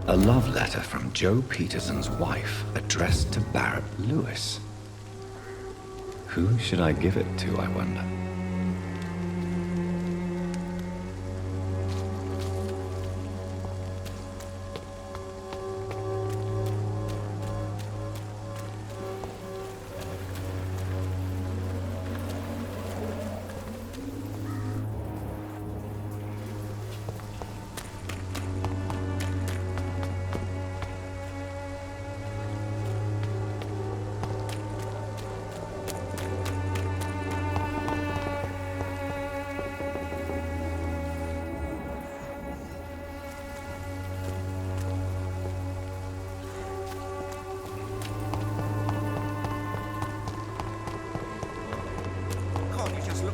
A love letter from Joe Peterson's wife, addressed to Barrett Lewis. Who should I give it to, I wonder?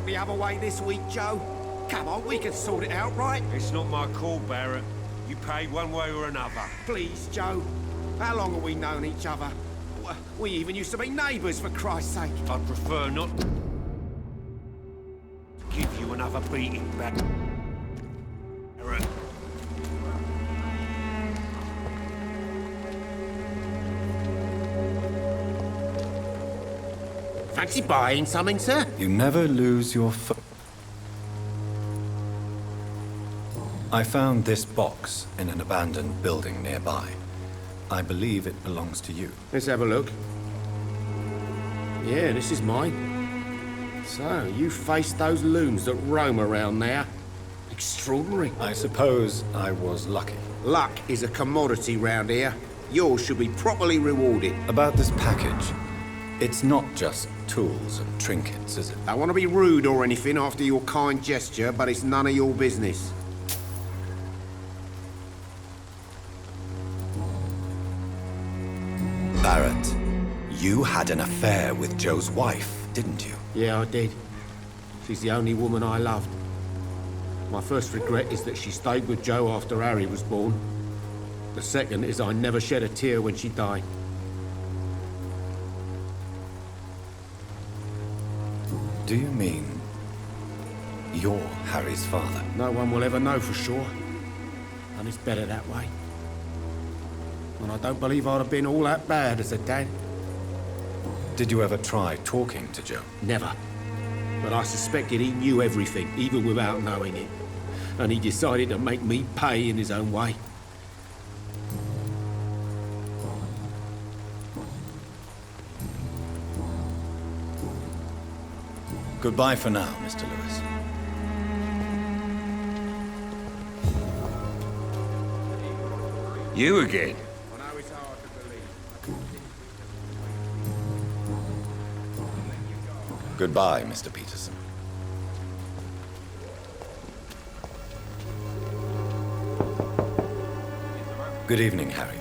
The other way this week, Joe? Come on, we can sort it out, right? It's not my call, Barrett. You pay one way or another. Please, Joe. How long have we known each other? We even used to be neighbours, for Christ's sake. I'd prefer not to give you another beating, Barrett. Fancy buying something, sir? You never lose your I found this box in an abandoned building nearby. I believe it belongs to you. Let's have a look. Yeah, this is mine. So, you faced those loons that roam around there. Extraordinary. I suppose I was lucky. Luck is a commodity round here. Yours should be properly rewarded. About this package, it's not just tools and trinkets, is it? I want to be rude or anything after your kind gesture, but it's none of your business. Barrett, you had an affair with Joe's wife, didn't you? Yeah, I did. She's the only woman I loved. My first regret is that she stayed with Joe after Harry was born. The second is I never shed a tear when she died. Do you mean you're Harry's father? No one will ever know for sure. And it's better that way. And I don't believe I'd have been all that bad as a dad. Did you ever try talking to Joe? Never. But I suspected he knew everything, even without knowing it. And he decided to make me pay in his own way. Goodbye for now, Mr. Lewis. You again? I know it's hard to believe. Goodbye, Mr. Peterson. Good evening, Harry.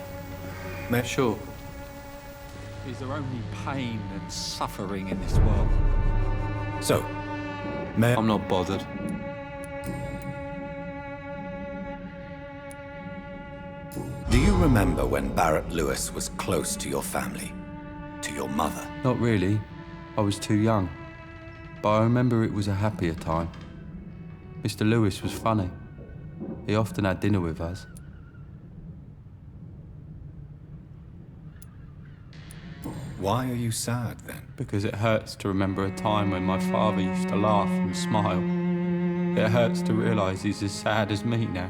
Sure. Is there only pain and suffering in this world? So, I'm not bothered. Do you remember when Barrett Lewis was close to your family? To your mother? Not really. I was too young. But I remember it was a happier time. Mr. Lewis was funny. He often had dinner with us. Why are you sad, then? Because it hurts to remember a time when my father used to laugh and smile. It hurts to realise he's as sad as me now.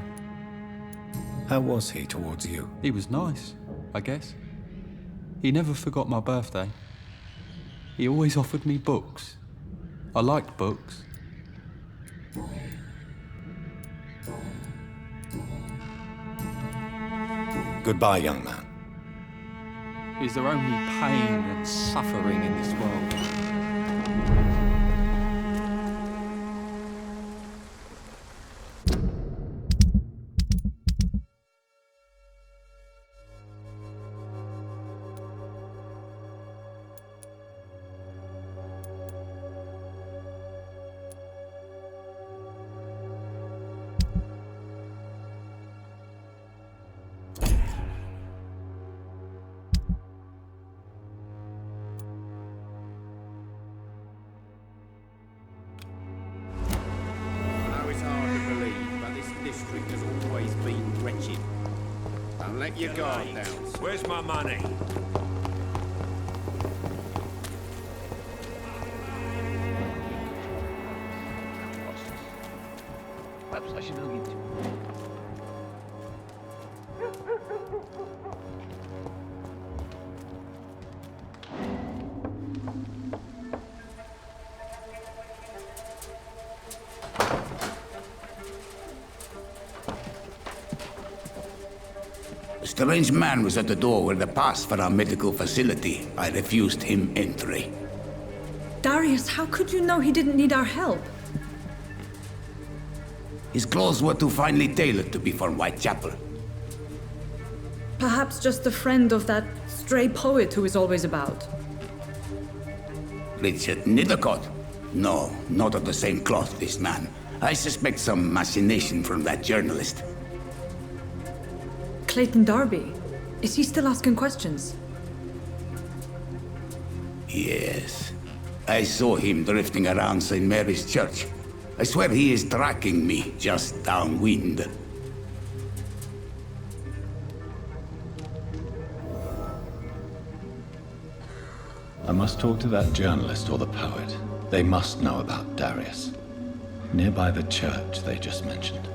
How was he towards you? He was nice, I guess. He never forgot my birthday. He always offered me books. I liked books. Goodbye, young man. Is there only pain and suffering in this world? your guard down. Where's my money? A strange man was at the door with a pass for our medical facility. I refused him entry. Darius, how could you know he didn't need our help? His clothes were too finely tailored to be from Whitechapel. Perhaps just a friend of that stray poet who is always about. Richard Nethercott? No, not of the same cloth, this man. I suspect some machination from that journalist. Clayton Darby. Is he still asking questions? Yes. I saw him drifting around St. Mary's Church. I swear he is tracking me, just downwind. I must talk to that journalist or the poet. They must know about Darius. Nearby the church they just mentioned.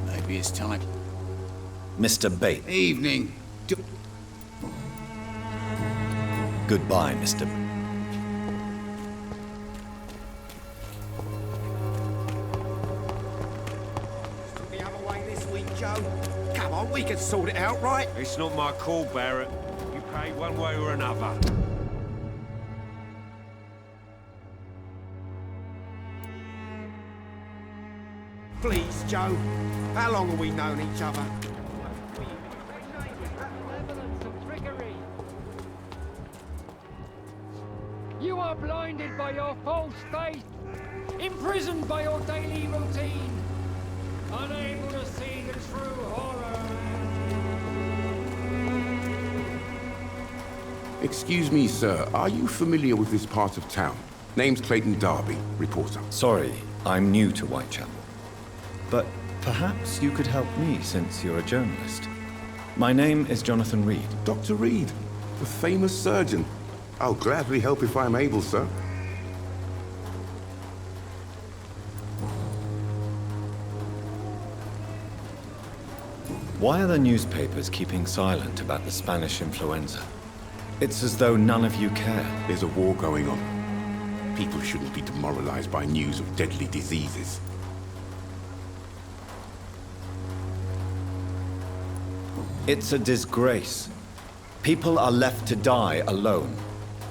Maybe it's time. Mr. Bate. Evening. Goodbye, Mr. The other way this week, Joe. Come on, we can sort it out, right? It's not my call, Barrett. You pay one way or another. Please, Joe. How long have we known each other? You are blinded by your false faith, imprisoned by your daily routine, unable to see the true horror. Excuse me, sir. Are you familiar with this part of town? Name's Clayton Darby, reporter. Sorry, I'm new to Whitechapel. But perhaps you could help me since you're a journalist. My name is Jonathan Reed. Dr. Reed, the famous surgeon. I'll gladly help if I'm able, sir. Why are the newspapers keeping silent about the Spanish influenza? It's as though none of you care. There's a war going on. People shouldn't be demoralized by news of deadly diseases. It's a disgrace. People are left to die alone.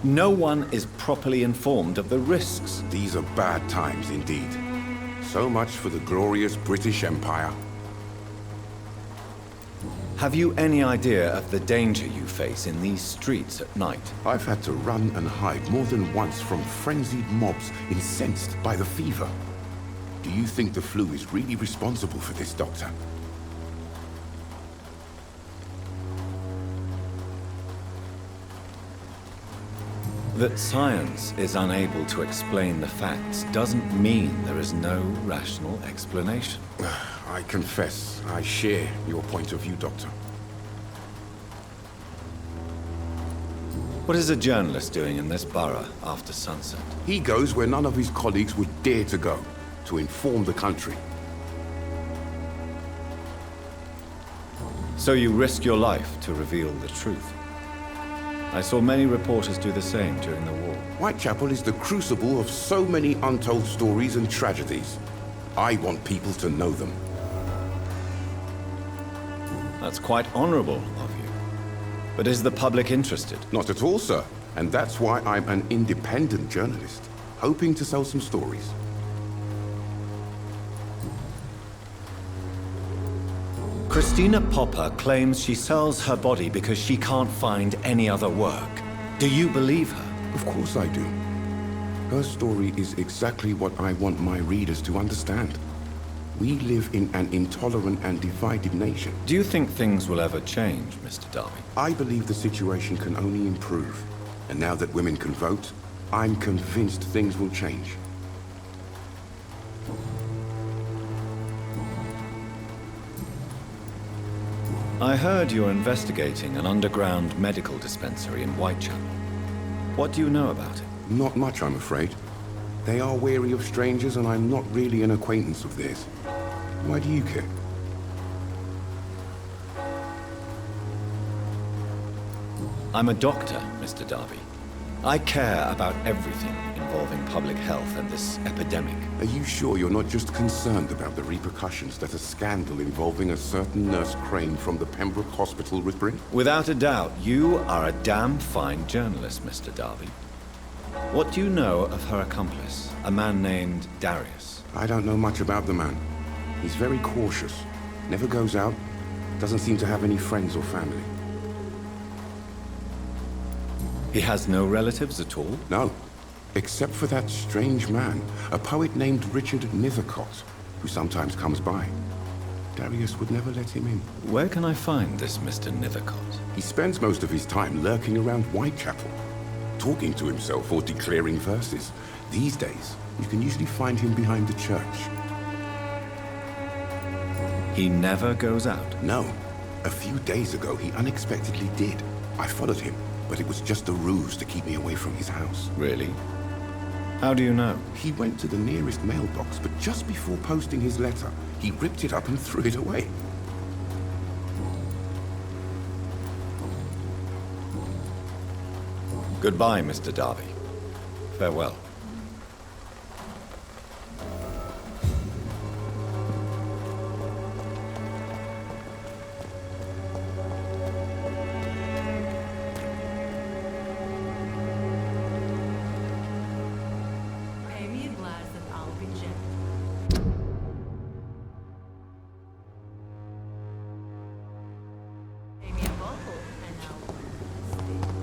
No one is properly informed of the risks. These are bad times indeed. So much for the glorious British Empire. Have you any idea of the danger you face in these streets at night? I've had to run and hide more than once from frenzied mobs incensed by the fever. Do you think the flu is really responsible for this, Doctor? That science is unable to explain the facts doesn't mean there is no rational explanation. I confess, I share your point of view, Doctor. What is a journalist doing in this borough after sunset? He goes where none of his colleagues would dare to go, to inform the country. So you risk your life to reveal the truth. I saw many reporters do the same during the war. Whitechapel is the crucible of so many untold stories and tragedies. I want people to know them. That's quite honorable of you. But is the public interested? Not at all, sir. And that's why I'm an independent journalist, hoping to sell some stories. Christina Popper claims she sells her body because she can't find any other work. Do you believe her? Of course I do. Her story is exactly what I want my readers to understand. We live in an intolerant and divided nation. Do you think things will ever change, Mr. Darby? I believe the situation can only improve. And now that women can vote, I'm convinced things will change. I heard you're investigating an underground medical dispensary in Whitechapel. What do you know about it? Not much, I'm afraid. They are wary of strangers, and I'm not really an acquaintance of theirs. Why do you care? I'm a doctor, Mr. Darby. I care about everything involving public health and this epidemic. Are you sure you're not just concerned about the repercussions that a scandal involving a certain Nurse Crane from the Pembroke Hospital would bring? Without a doubt, you are a damn fine journalist, Mr. Darby. What do you know of her accomplice, a man named Darius? I don't know much about the man. He's very cautious. Never goes out. Doesn't seem to have any friends or family. He has no relatives at all? No. Except for that strange man, a poet named Richard Nethercott, who sometimes comes by. Darius would never let him in. Where can I find this Mr. Nethercott? He spends most of his time lurking around Whitechapel, talking to himself or declaring verses. These days, you can usually find him behind the church. He never goes out? No. A few days ago, he unexpectedly did. I followed him, but it was just a ruse to keep me away from his house. Really? How do you know? He went to the nearest mailbox, but just before posting his letter, he ripped it up and threw it away. Goodbye, Mr. Darby. Farewell. Pay me a glass and I'll be gentle. Pay me a bottle and I'll stay.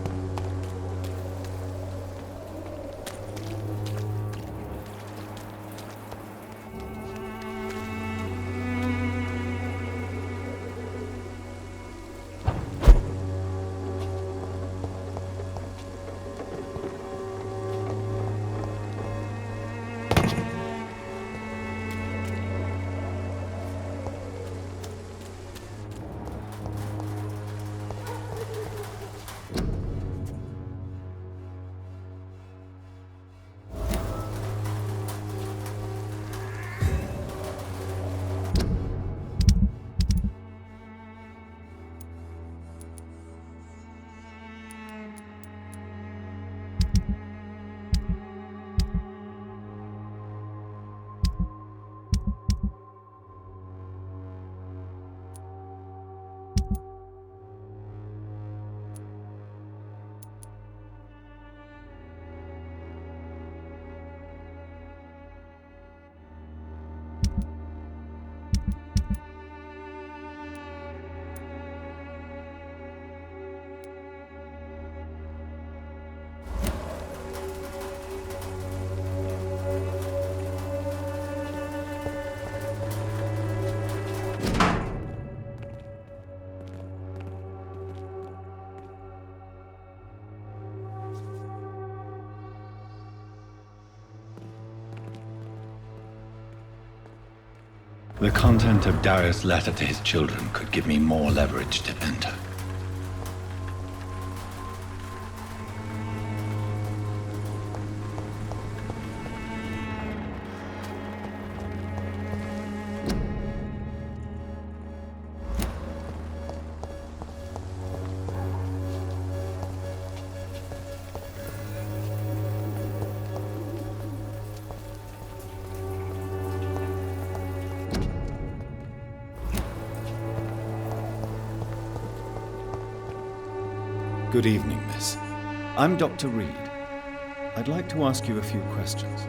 The content of Darius' letter to his children could give me more leverage to enter. Good evening, miss. I'm Dr. Reed. I'd like to ask you a few questions.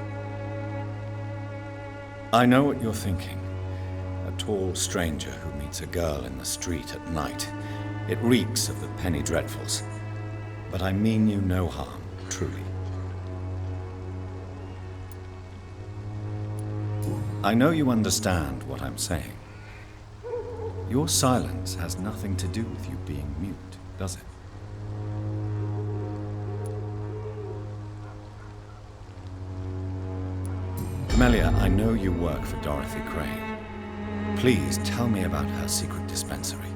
I know what you're thinking. A tall stranger who meets a girl in the street at night. It reeks of the penny dreadfuls. But I mean you no harm, truly. I know you understand what I'm saying. Your silence has nothing to do with you being mute, does it? Melia, I know you work for Dorothy Crane. Please tell me about her secret dispensary.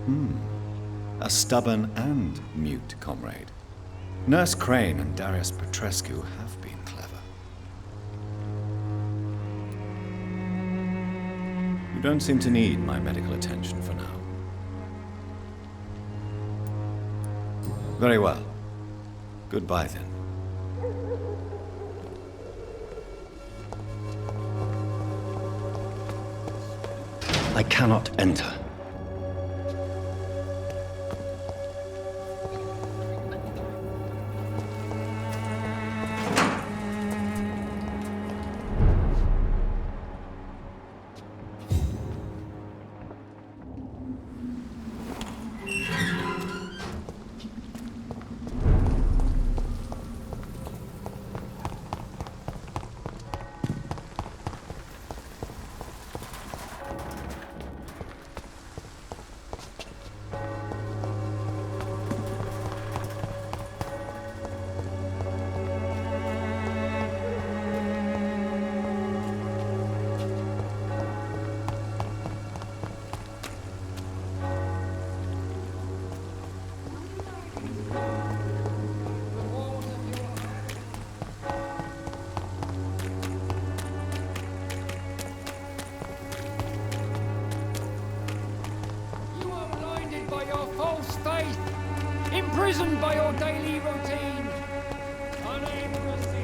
A stubborn and mute comrade. Nurse Crane and Darius Petrescu have been clever. You don't seem to need my medical attention for now. Very well. Goodbye then. I cannot enter. Imprisoned by your daily routine, unable to see.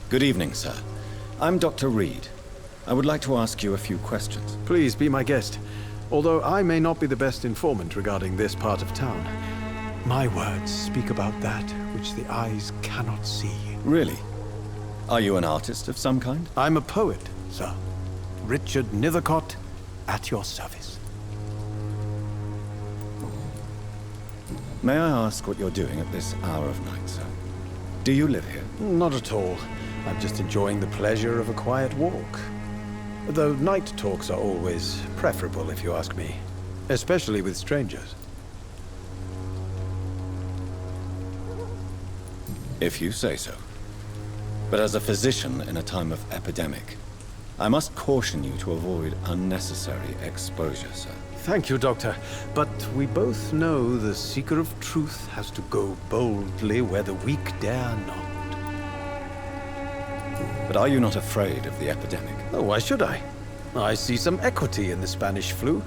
Good evening, sir. I'm Dr. Reed. I would like to ask you a few questions. Please be my guest. Although I may not be the best informant regarding this part of town, my words speak about that which the eyes cannot see. Really? Are you an artist of some kind? I'm a poet, sir. Richard Nethercott, at your service. May I ask what you're doing at this hour of night, sir? Do you live here? Not at all. I'm just enjoying the pleasure of a quiet walk. Though night talks are always preferable, if you ask me. Especially with strangers. If you say so. But as a physician in a time of epidemic, I must caution you to avoid unnecessary exposure, sir. Thank you, Doctor. But we both know the seeker of truth has to go boldly where the weak dare not. But are you not afraid of the epidemic? Oh, why should I? I see some equity in the Spanish flu.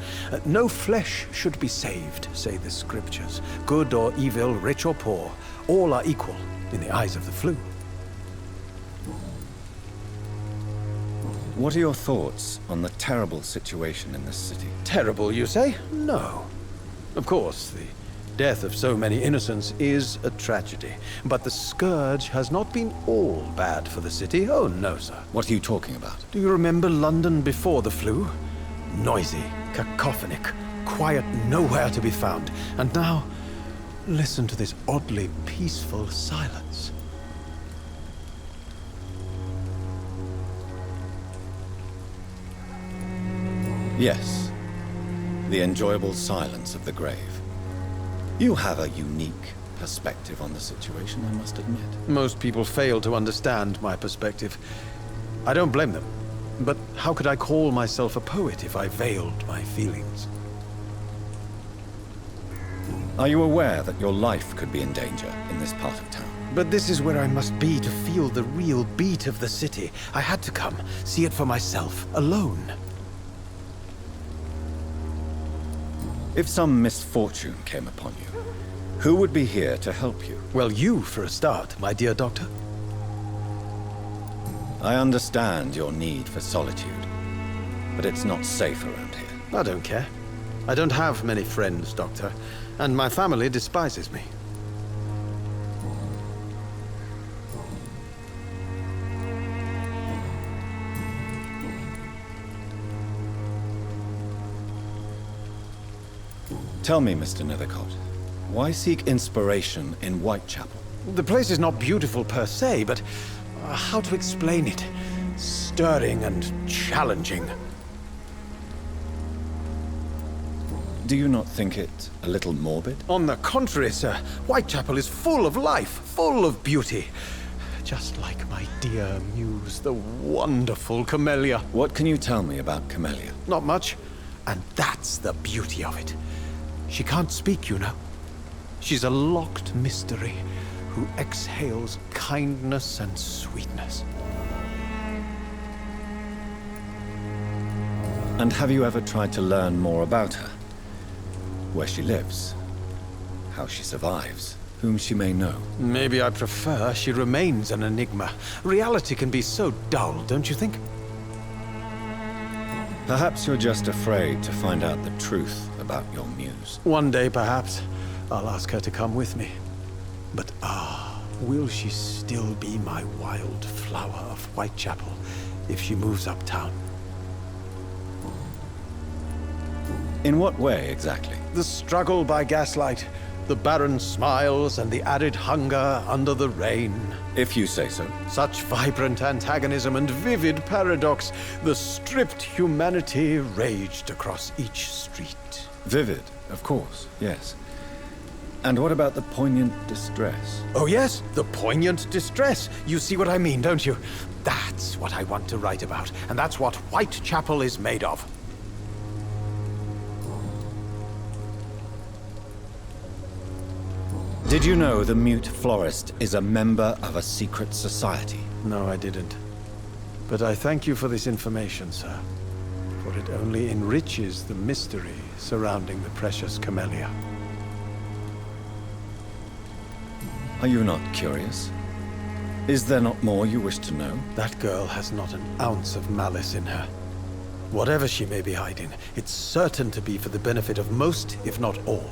No flesh should be saved, say the scriptures. Good or evil, rich or poor, all are equal in the eyes of the flu. What are your thoughts on the terrible situation in this city? Terrible, you say? No. Of course, the death of so many innocents is a tragedy. But the scourge has not been all bad for the city. Oh, no, sir. What are you talking about? Do you remember London before the flu? Noisy, cacophonic, quiet nowhere to be found. And now, listen to this oddly peaceful silence. Yes. The enjoyable silence of the grave. You have a unique perspective on the situation, I must admit. Most people fail to understand my perspective. I don't blame them. But how could I call myself a poet if I veiled my feelings? Are you aware that your life could be in danger in this part of town? But this is where I must be to feel the real beat of the city. I had to come, see it for myself, alone. If some misfortune came upon you, who would be here to help you? Well, you for a start, my dear doctor. I understand your need for solitude, but it's not safe around here. I don't care. I don't have many friends, Doctor, and my family despises me. Tell me, Mr. Nethercott, why seek inspiration in Whitechapel? The place is not beautiful per se, but how to explain it? Stirring and challenging. Do you not think it a little morbid? On the contrary, sir. Whitechapel is full of life, full of beauty. Just like my dear muse, the wonderful Camellia. What can you tell me about Camellia? Not much. And that's the beauty of it. She can't speak, you know. She's a locked mystery who exhales kindness and sweetness. And have you ever tried to learn more about her? Where she lives, how she survives, whom she may know? Maybe I prefer she remains an enigma. Reality can be so dull, don't you think? Perhaps you're just afraid to find out the truth about your muse. One day, perhaps, I'll ask her to come with me. But will she still be my wild flower of Whitechapel if she moves uptown? In what way, exactly? The struggle by gaslight, the barren smiles and the added hunger under the rain. If you say so. Such vibrant antagonism and vivid paradox, the stripped humanity raged across each street. Vivid, of course, yes. And what about the poignant distress? Oh yes, the poignant distress. You see what I mean, don't you? That's what I want to write about, and that's what Whitechapel is made of. Did you know the mute florist is a member of a secret society? No, I didn't. But I thank you for this information, sir. For it only enriches the mystery surrounding the precious Camellia. Are you not curious? Is there not more you wish to know? That girl has not an ounce of malice in her. Whatever she may be hiding, it's certain to be for the benefit of most, if not all.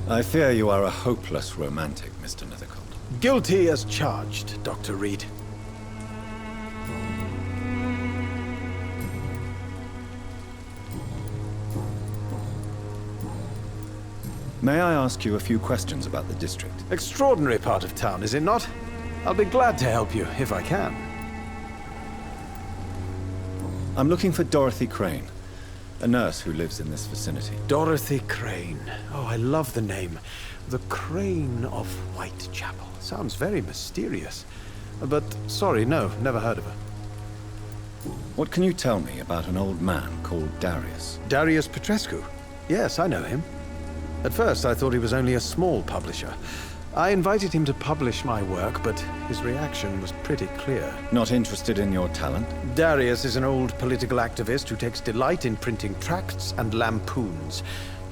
I fear you are a hopeless romantic, Mr. Nethercott. Guilty as charged, Dr. Reed. May I ask you a few questions about the district? Extraordinary part of town, is it not? I'll be glad to help you, if I can. I'm looking for Dorothy Crane. A nurse who lives in this vicinity. Dorothy Crane. Oh, I love the name. The Crane of Whitechapel. Sounds very mysterious. But, sorry, no, never heard of her. What can you tell me about an old man called Darius? Darius Petrescu? Yes, I know him. At first, I thought he was only a small publisher. I invited him to publish my work, but his reaction was pretty clear. Not interested in your talent? Darius is an old political activist who takes delight in printing tracts and lampoons.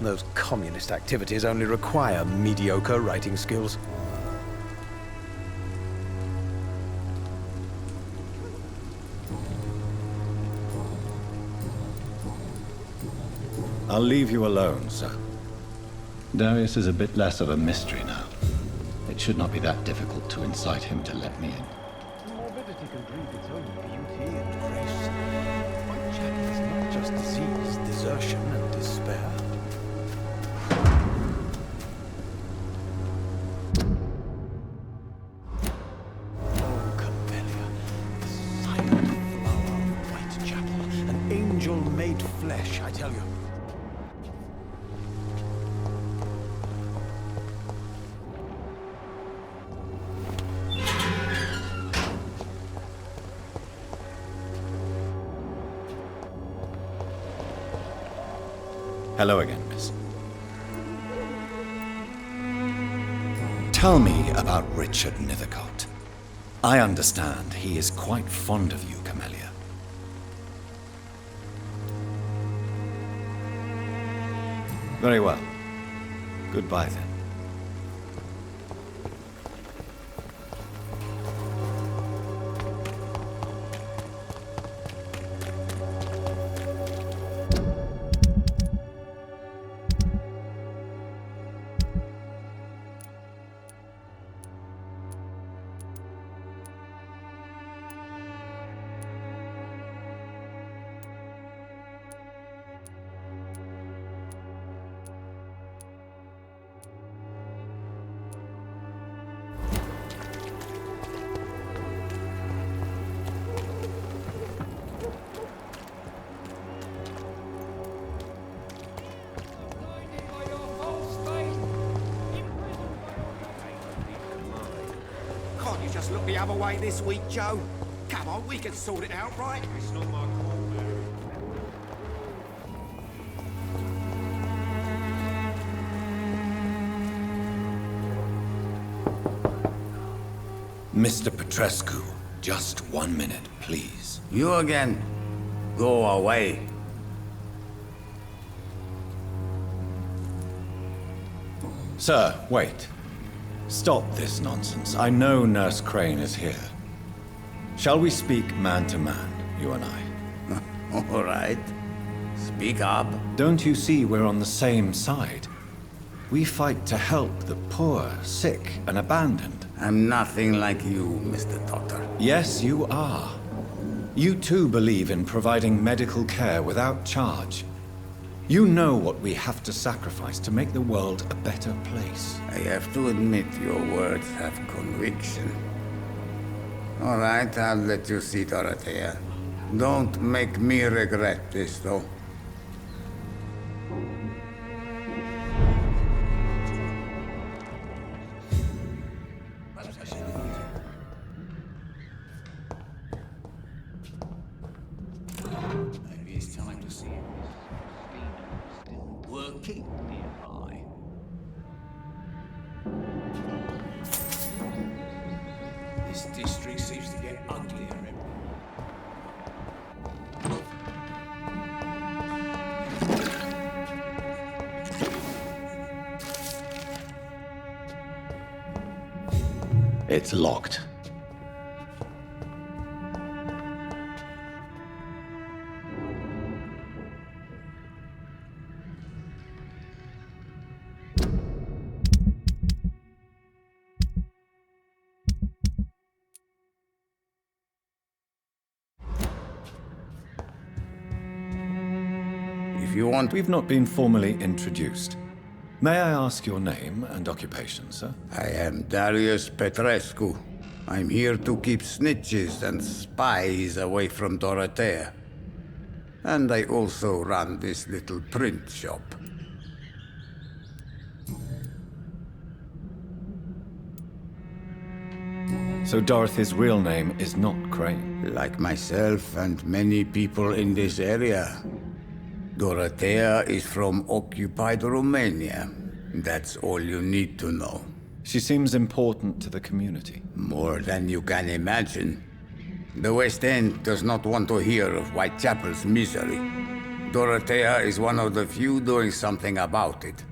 Those communist activities only require mediocre writing skills. I'll leave you alone, sir. Darius is a bit less of a mystery now. It should not be that difficult to incite him to let me in. Morbidity can breathe its own beauty and grace. Whitechapel is not just disease, desertion, and despair. Oh, Camellia, the silent flower of Whitechapel, an angel made flesh, I tell you. Hello again, miss. Tell me about Richard Nethercott. I understand he is quite fond of you, Camellia. Very well. Goodbye, then. Can't you just look the other way this week, Joe? Come on, we can sort it out, right? It's not my call, Mary. Mr. Petrescu, just 1 minute, please. You again? Go away. Sir, wait. Stop this nonsense. I know Nurse Crane is here. Shall we speak man to man, you and I? All right. Speak up. Don't you see we're on the same side? We fight to help the poor, sick, and abandoned. I'm nothing like you, Mr. Doctor. Yes, you are. You too believe in providing medical care without charge. You know what we have to sacrifice to make the world a better place. I have to admit your words have conviction. All right, I'll let you see, Dorothea. Don't make me regret this, though. Maybe it's time to see him. Still working nearby. This district seems to get uglier. It's locked. If you want, We've not been formally introduced. May I ask your name and occupation, sir? I am Darius Petrescu. I'm here to keep snitches and spies away from Dorothea. And I also run this little print shop. So Dorothy's real name is not Crane? Like myself and many people in this area. Dorothea is from occupied Romania. That's all you need to know. She seems important to the community. More than you can imagine. The West End does not want to hear of Whitechapel's misery. Dorothea is one of the few doing something about it.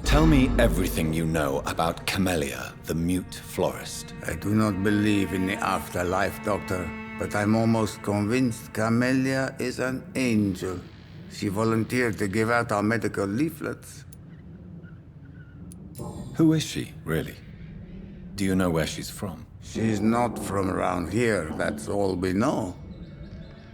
Tell me everything you know about Camellia, the mute florist. I do not believe in the afterlife, Doctor, but I'm almost convinced Camellia is an angel. She volunteered to give out our medical leaflets. Who is she, really? Do you know where she's from? She's not from around here, that's all we know.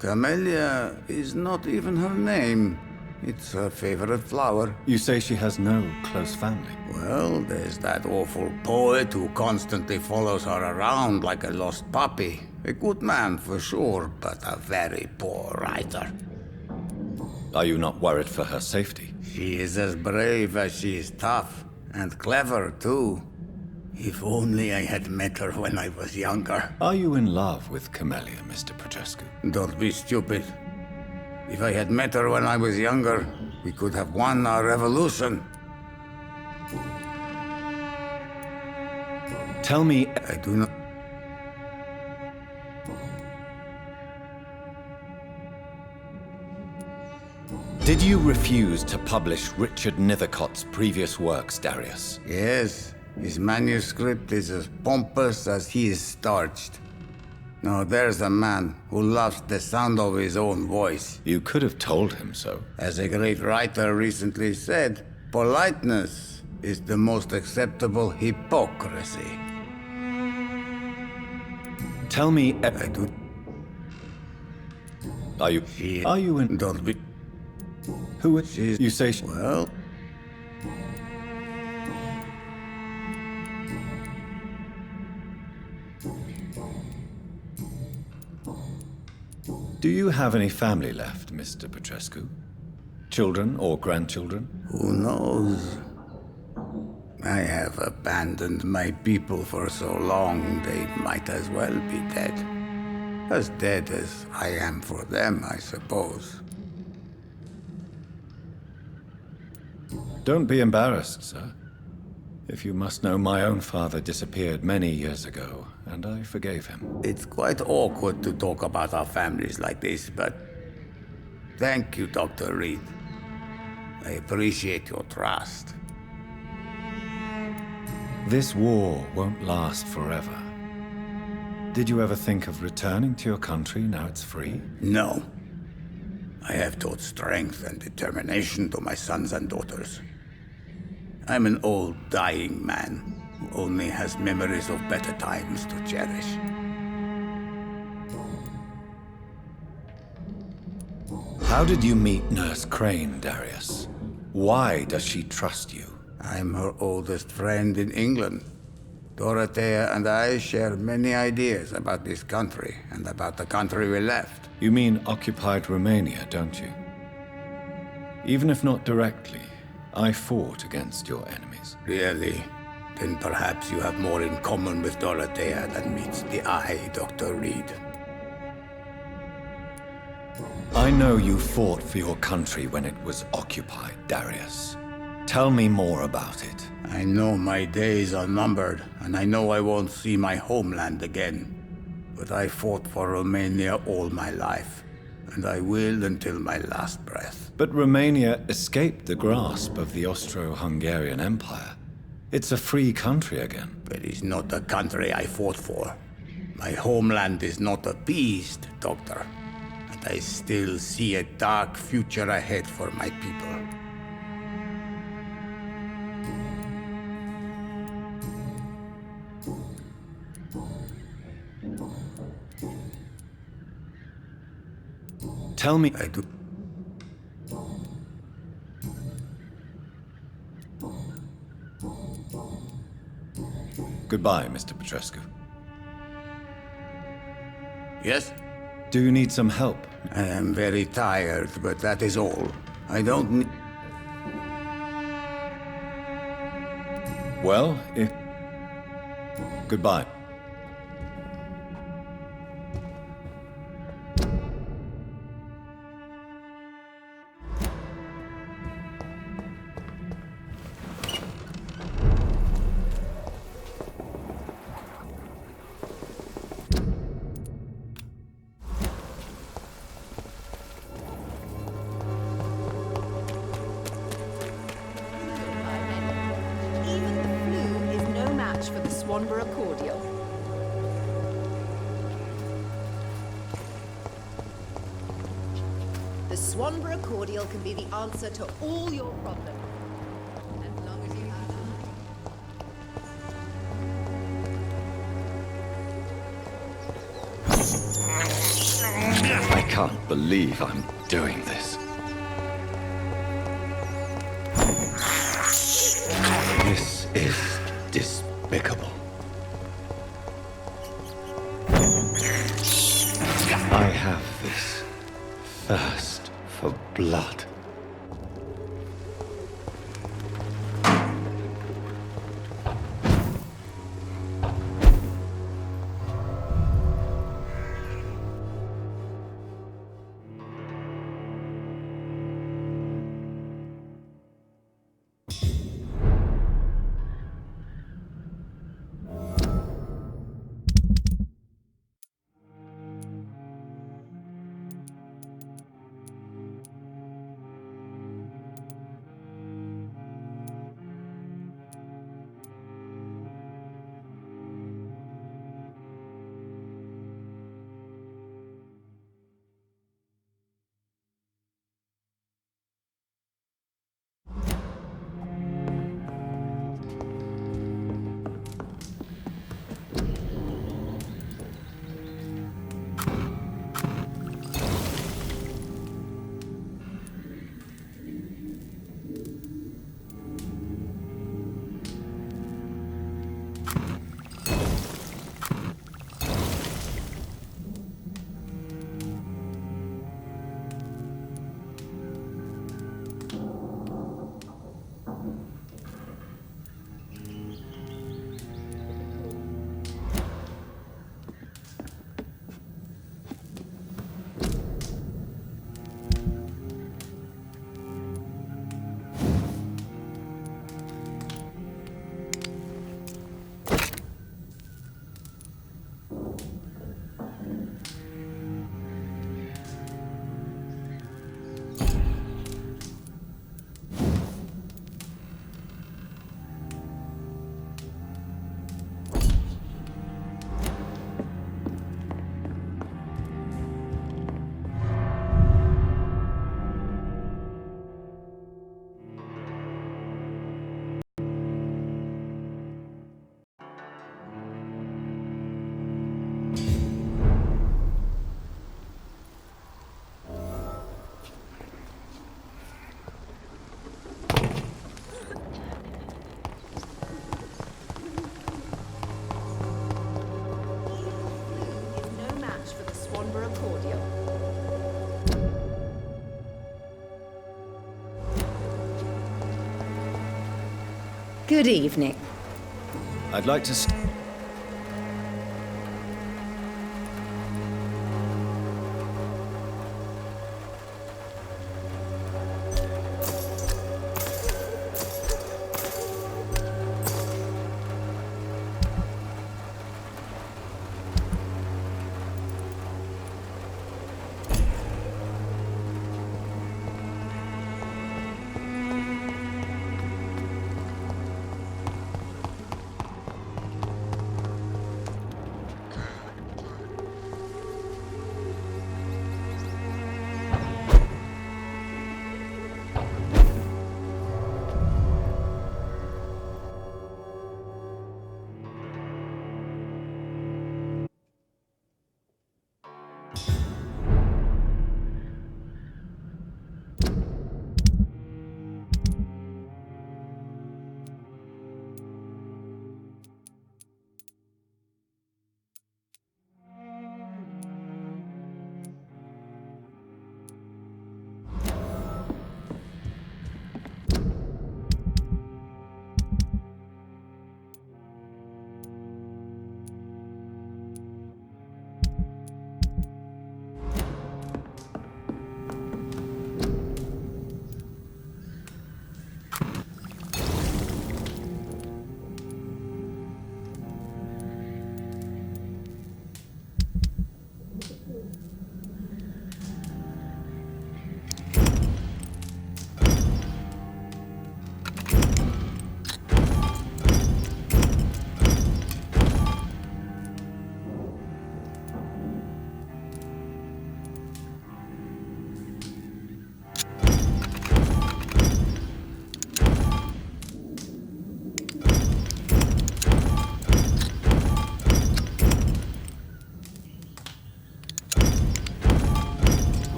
Camellia is not even her name. It's her favorite flower. You say she has no close family? Well, there's that awful poet who constantly follows her around like a lost puppy. A good man for sure, but a very poor writer. Are you not worried for her safety? She is as brave as she is tough, and clever too. If only I had met her when I was younger. Are you in love with Camellia, Mr. Petrescu? Don't be stupid. If I had met her when I was younger, we could have won our revolution. Tell me... I do not... Did you refuse to publish Richard Nethercott's previous works, Darius? Yes, his manuscript is as pompous as he is starched. Now there's a man who loves the sound of his own voice. You could have told him so. As a great writer recently said, politeness is the most acceptable hypocrisy. Tell me... I do... Are you in... Don't be... Who is... You say... Well... Do you have any family left, Mr. Petrescu? Children or grandchildren? Who knows? I have abandoned my people for so long, they might as well be dead. As dead as I am for them, I suppose. Don't be embarrassed, sir. If you must know, my own father disappeared many years ago, and I forgave him. It's quite awkward to talk about our families like this, but... Thank you, Dr. Reed. I appreciate your trust. This war won't last forever. Did you ever think of returning to your country now it's free? No. I have taught strength and determination to my sons and daughters. I'm an old, dying man who only has memories of better times to cherish. How did you meet Nurse Crane, Darius? Why does she trust you? I'm her oldest friend in England. Dorothea and I share many ideas about this country and about the country we left. You mean occupied Romania, don't you? Even if not directly, I fought against your enemies. Really? Then perhaps you have more in common with Dorothea than meets the eye, Dr. Reed. I know you fought for your country when it was occupied, Darius. Tell me more about it. I know my days are numbered, and I know I won't see my homeland again. But I fought for Romania all my life, and I will until my last breath. But Romania escaped the grasp of the Austro-Hungarian Empire. It's a free country again. But it's not the country I fought for. My homeland is not appeased, Doctor. And I still see a dark future ahead for my people. Tell me... I do... Goodbye, Mr. Petrescu. Yes? Do you need some help, I am very tired, but that is all. I don't need... Well, if... Goodbye. Even the flu is no match for the Swanborough cordial. The Swanborough cordial can be the answer to all your problems. As long as you have I can't believe I'm doing this. This is despicable. I have this thirst for blood. Good evening. I'd like to...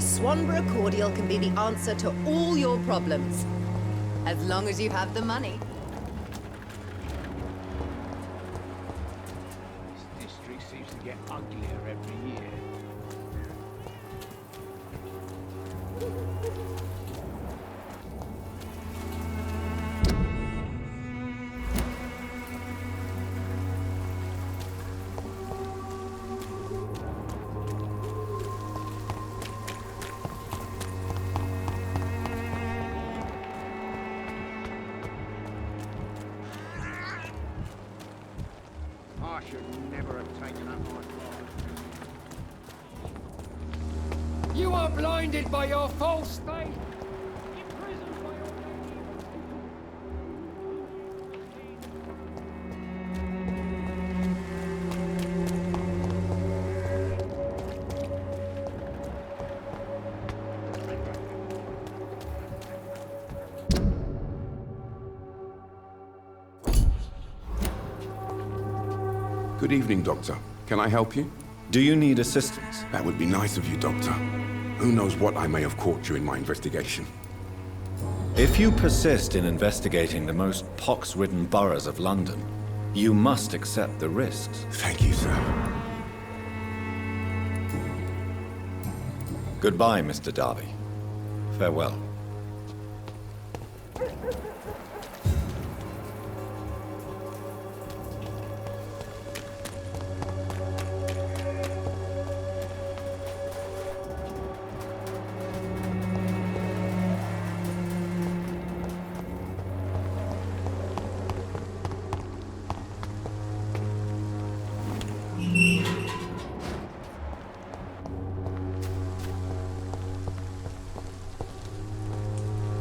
The Swanborough cordial can be the answer to all your problems. As long as you have the money. This district seems to get uglier every year. I should never have taken up my father. You are blinded by your false faith. Imprisoned by your Good evening, Doctor. Can I help you? Do you need assistance? That would be nice of you, Doctor. Who knows what I may have caught during my investigation. If you persist in investigating the most pox-ridden boroughs of London, you must accept the risks. Thank you, sir. Goodbye, Mr. Darby. Farewell.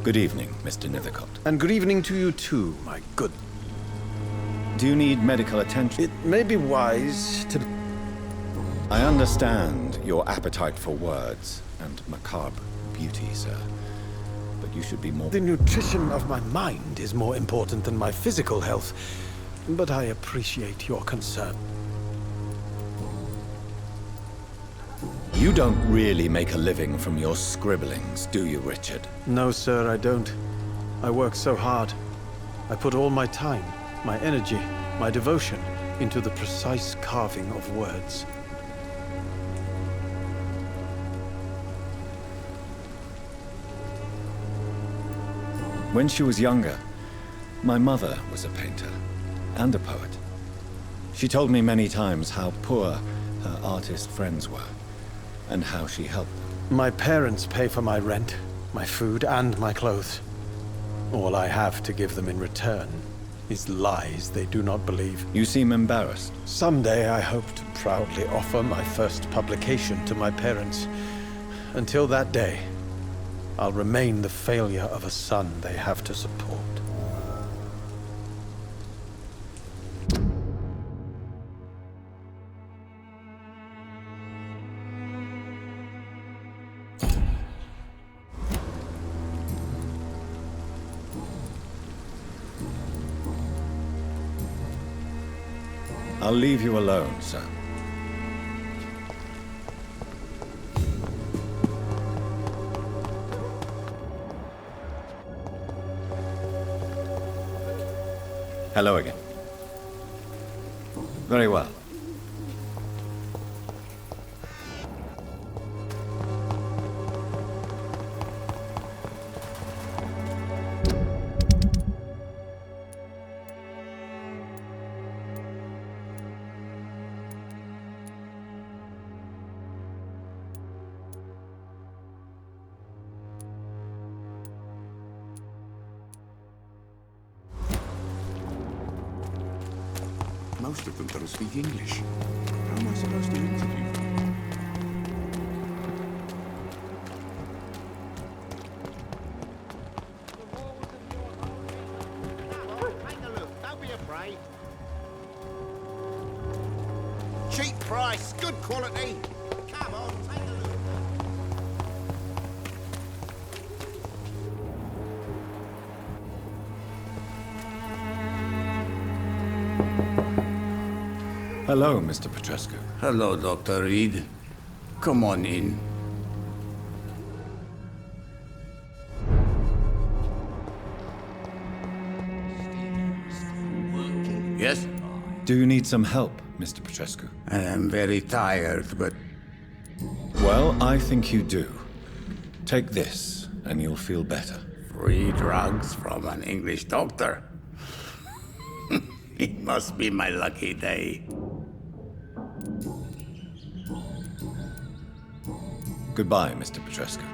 Good evening, Mr. Nethercott. And good evening to you too, my good. Do you need medical attention? It may be wise to... I understand your appetite for words and macabre beauty, sir. But you should be more... The nutrition of my mind is more important than my physical health. But I appreciate your concern. You don't really make a living from your scribblings, do you, Richard? No, sir, I don't. I work so hard. I put all my time, my energy, my devotion into the precise carving of words. When she was younger, my mother was a painter and a poet. She told me many times how poor her artist friends were, and how she helped them. My parents pay for my rent, my food, and my clothes. All I have to give them in return is lies they do not believe. You seem embarrassed. Someday I hope to proudly offer my first publication to my parents. Until that day, I'll remain the failure of a son they have to support. I'll leave you alone, sir. Hello again. Very well. Most of them don't speak English. How am I supposed to interview them? Take a look. Don't be afraid. Cheap price, good quality. Come on, take a look. Hello, Mr. Petrescu. Hello, Dr. Reed. Come on in. Yes? Do you need some help, Mr. Petrescu? I am very tired, but Well, I think you do. Take this, and you'll feel better. free drugs from an English doctor. It must be my lucky day. Goodbye, Mr. Petrescu.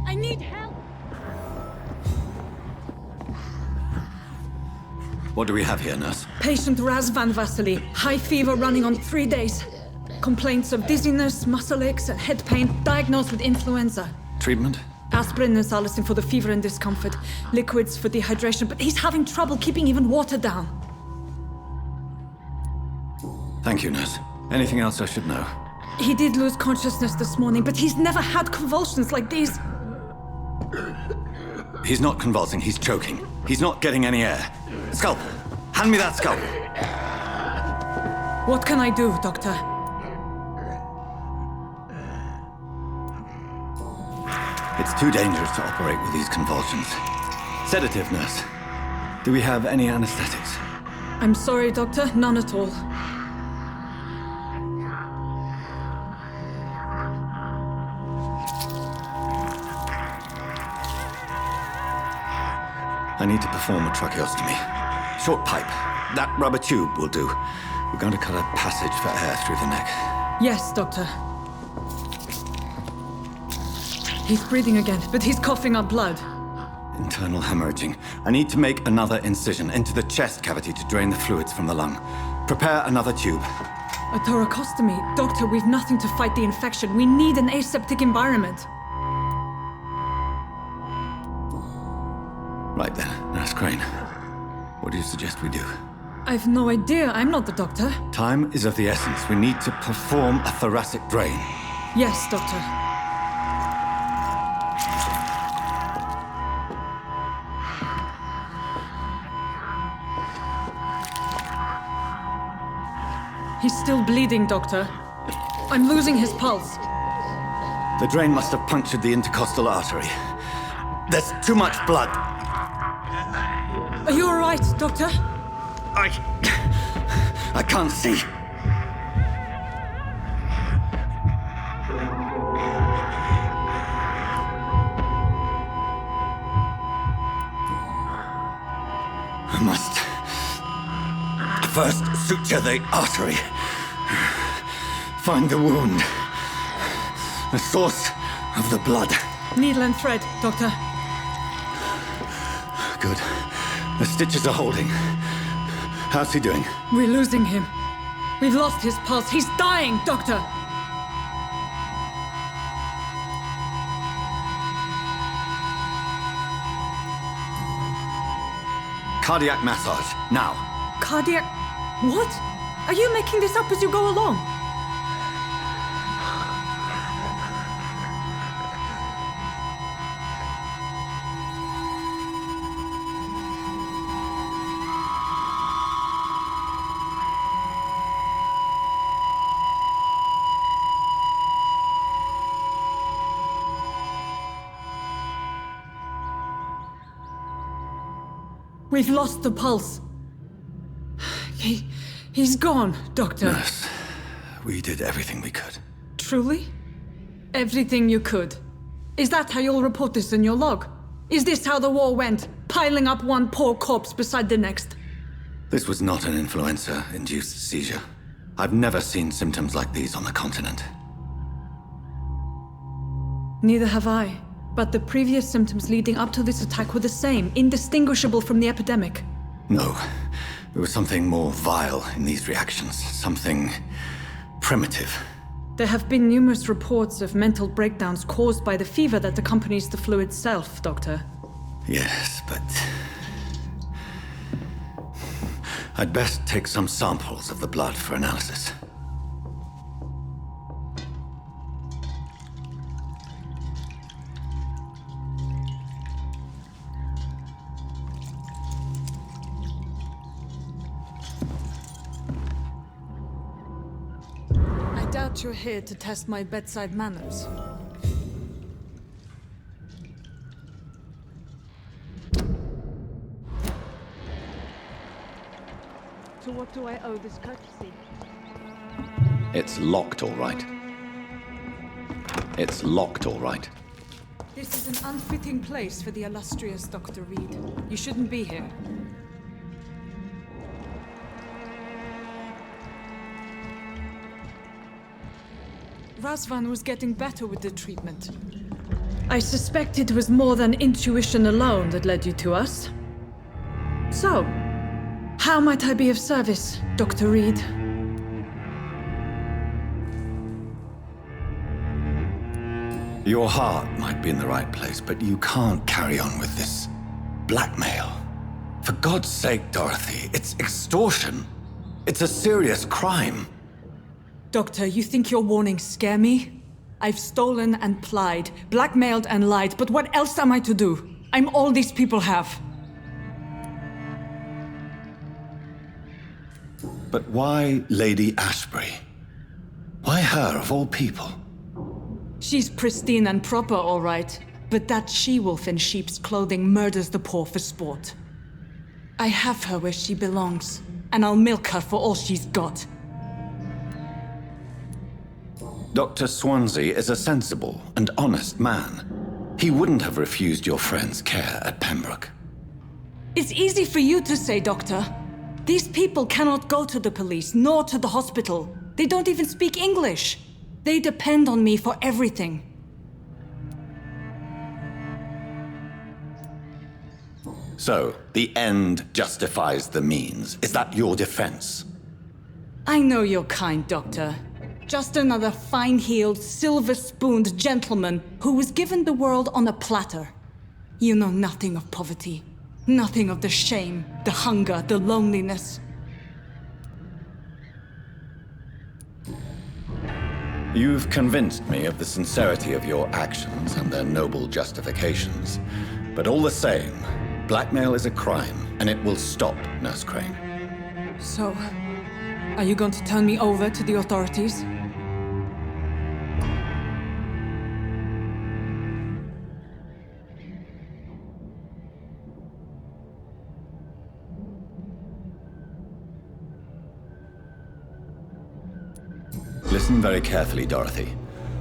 I need help! What do we have here, nurse? Patient Razvan Vasily. High fever running on 3 days. Complaints of dizziness, muscle aches, and head pain. Diagnosed with influenza. Treatment? Aspirin and salicin for the fever and discomfort. Liquids for dehydration, but he's having trouble keeping even water down. Thank you, nurse. Anything else I should know? He did lose consciousness this morning, but he's never had convulsions like these. He's not convulsing, he's choking. He's not getting any air. Scalpel! Hand me that scalpel! What can I do, Doctor? It's too dangerous to operate with these convulsions. Sedative, nurse. Do we have any anesthetics? I'm sorry, Doctor. None at all. I need to perform a tracheostomy. Short pipe. That rubber tube will do. We're going to cut a passage for air through the neck. Yes, Doctor. He's breathing again, but he's coughing up blood. Internal hemorrhaging. I need to make another incision into the chest cavity to drain the fluids from the lung. Prepare another tube. A thoracostomy? Doctor, we've nothing to fight the infection. We need an aseptic environment. Right then, Nurse Crane. What do you suggest we do? I've no idea. I'm not the doctor. Time is of the essence. We need to perform a thoracic drain. Yes, Doctor. He's still bleeding, Doctor. I'm losing his pulse. The drain must have punctured the intercostal artery. There's too much blood. Are you all right, Doctor? I can't see. First, suture the artery. Find the wound. The source of the blood. Needle and thread, Doctor. Good. The stitches are holding. How's he doing? We're losing him. We've lost his pulse. He's dying, Doctor! Cardiac massage, now. Cardiac... What? Are you making this up as you go along? We've lost the pulse. He's gone, Doctor. Nurse, we did everything we could. Truly? Everything you could. Is that how you'll report this in your log? Is this how the war went? Piling up one poor corpse beside the next? This was not an influenza-induced seizure. I've never seen symptoms like these on the continent. Neither have I. But the previous symptoms leading up to this attack were the same, indistinguishable from the epidemic. No. There was something more vile in these reactions. Something primitive. There have been numerous reports of mental breakdowns caused by the fever that accompanies the flu itself, Doctor. Yes, but... I'd best take some samples of the blood for analysis. You're here to test my bedside manners. To what do I owe this courtesy? It's locked, all right. It's locked, all right. This is an unfitting place for the illustrious Dr. Reed. You shouldn't be here. Razvan was getting better with the treatment. I suspect it was more than intuition alone that led you to us. So, how might I be of service, Dr. Reed? Your heart might be in the right place, but you can't carry on with this blackmail. For God's sake, Dorothy, it's extortion. It's a serious crime. Doctor, you think your warnings scare me? I've stolen and plied, blackmailed and lied, but what else am I to do? I'm all these people have. But why Lady Ashbury? Why her, of all people? She's pristine and proper, all right. But that she-wolf in sheep's clothing murders the poor for sport. I have her where she belongs, and I'll milk her for all she's got. Dr. Swansea is a sensible and honest man. He wouldn't have refused your friend's care at Pembroke. It's easy for you to say, Doctor. These people cannot go to the police, nor to the hospital. They don't even speak English. They depend on me for everything. So, the end justifies the means. Is that your defense? I know you're kind, Doctor. Just another fine-heeled, silver-spooned gentleman who was given the world on a platter. You know nothing of poverty. Nothing of the shame, the hunger, the loneliness. You've convinced me of the sincerity of your actions and their noble justifications. But all the same, blackmail is a crime, and it will stop, Nurse Crane. So, are you going to turn me over to the authorities? Listen very carefully, Dorothy.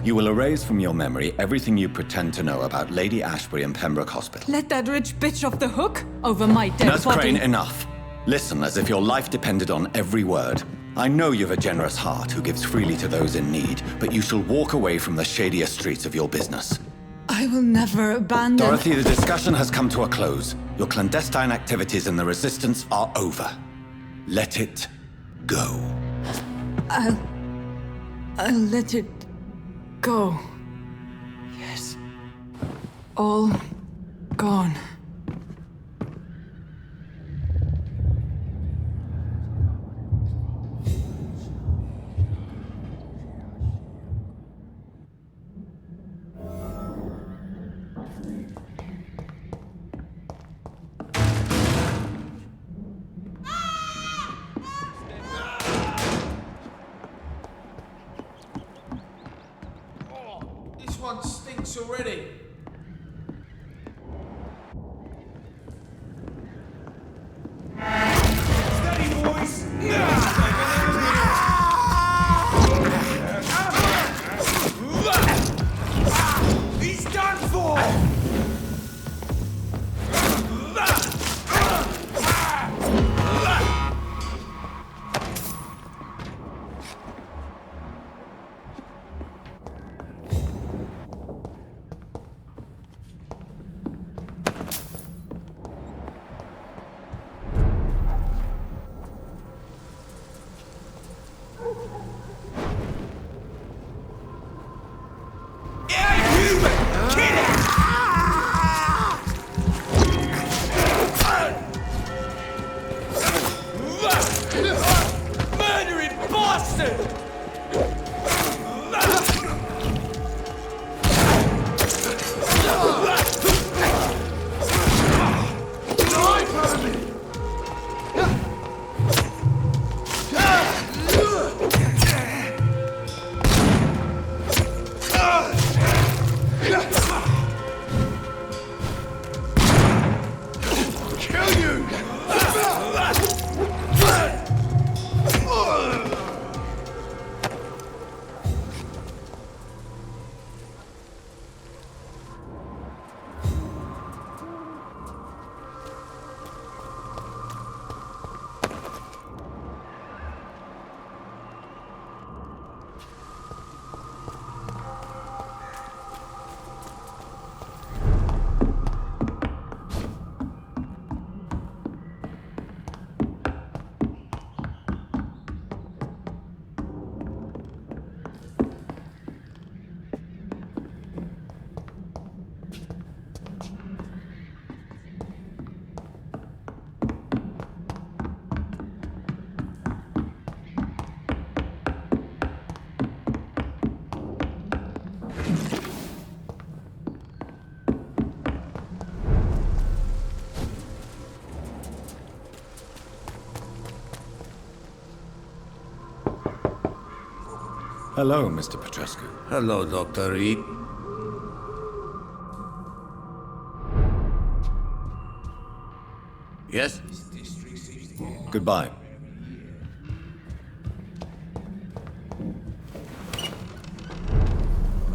You will erase from your memory everything you pretend to know about Lady Ashbury and Pembroke Hospital. Let that rich bitch off the hook over my dead Nurse body. Crane, enough. Listen as if your life depended on every word. I know you've a generous heart who gives freely to those in need, but you shall walk away from the shadier streets of your business. I will never abandon... Dorothy, the discussion has come to a close. Your clandestine activities in the Resistance are over. Let it go. I'll let it go. Yes. All gone. This one stinks already. Steady, boys! He's done for! Murdering bastard! Kill you! Hello, Mr. Petrescu. Hello, Dr. Reed. Yes? Goodbye.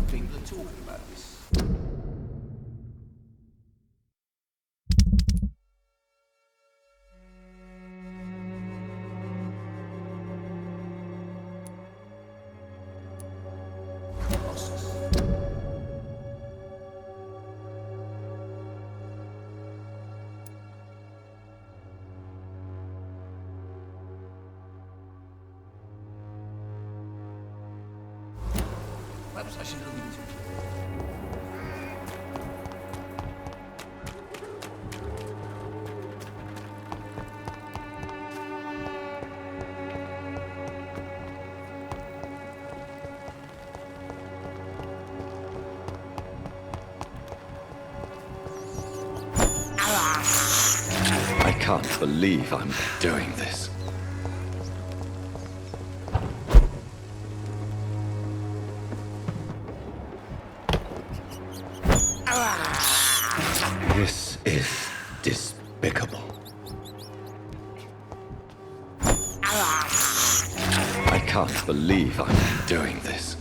People are talking about this. Perhaps I should look into it. I can't believe I'm doing this. This is despicable. I can't believe I'm doing this.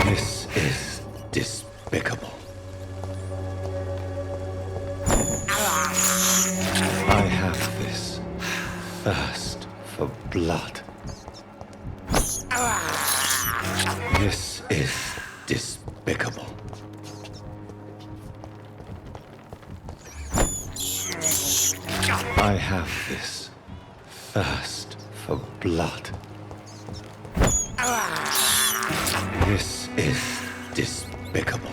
This is despicable. I have this thirst for blood. This is despicable. I have this thirst for blood. This is despicable.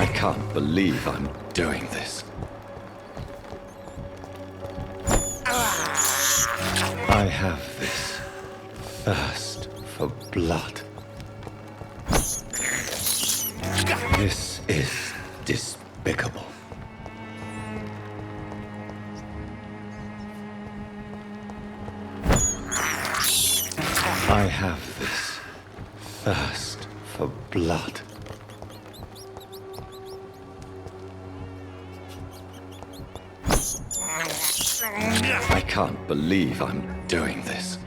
I can't believe I'm doing this. I have this thirst for blood. This is despicable. I have this thirst for blood. I can't believe I'm doing this.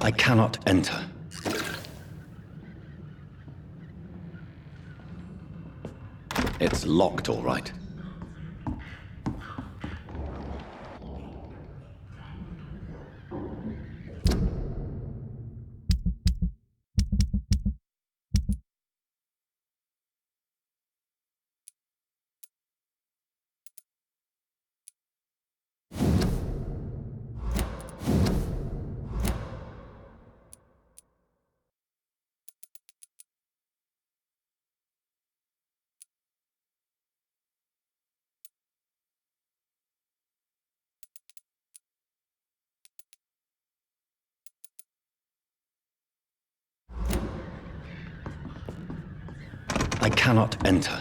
I cannot enter. It's locked, all right. I cannot enter.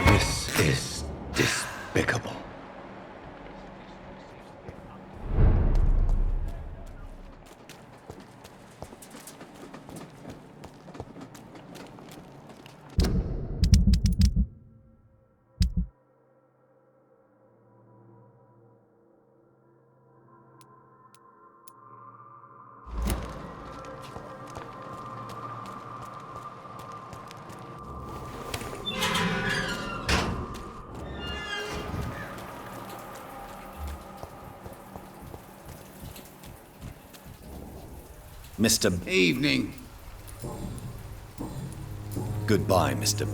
This is despicable. Mr. Evening. Goodbye, Mr.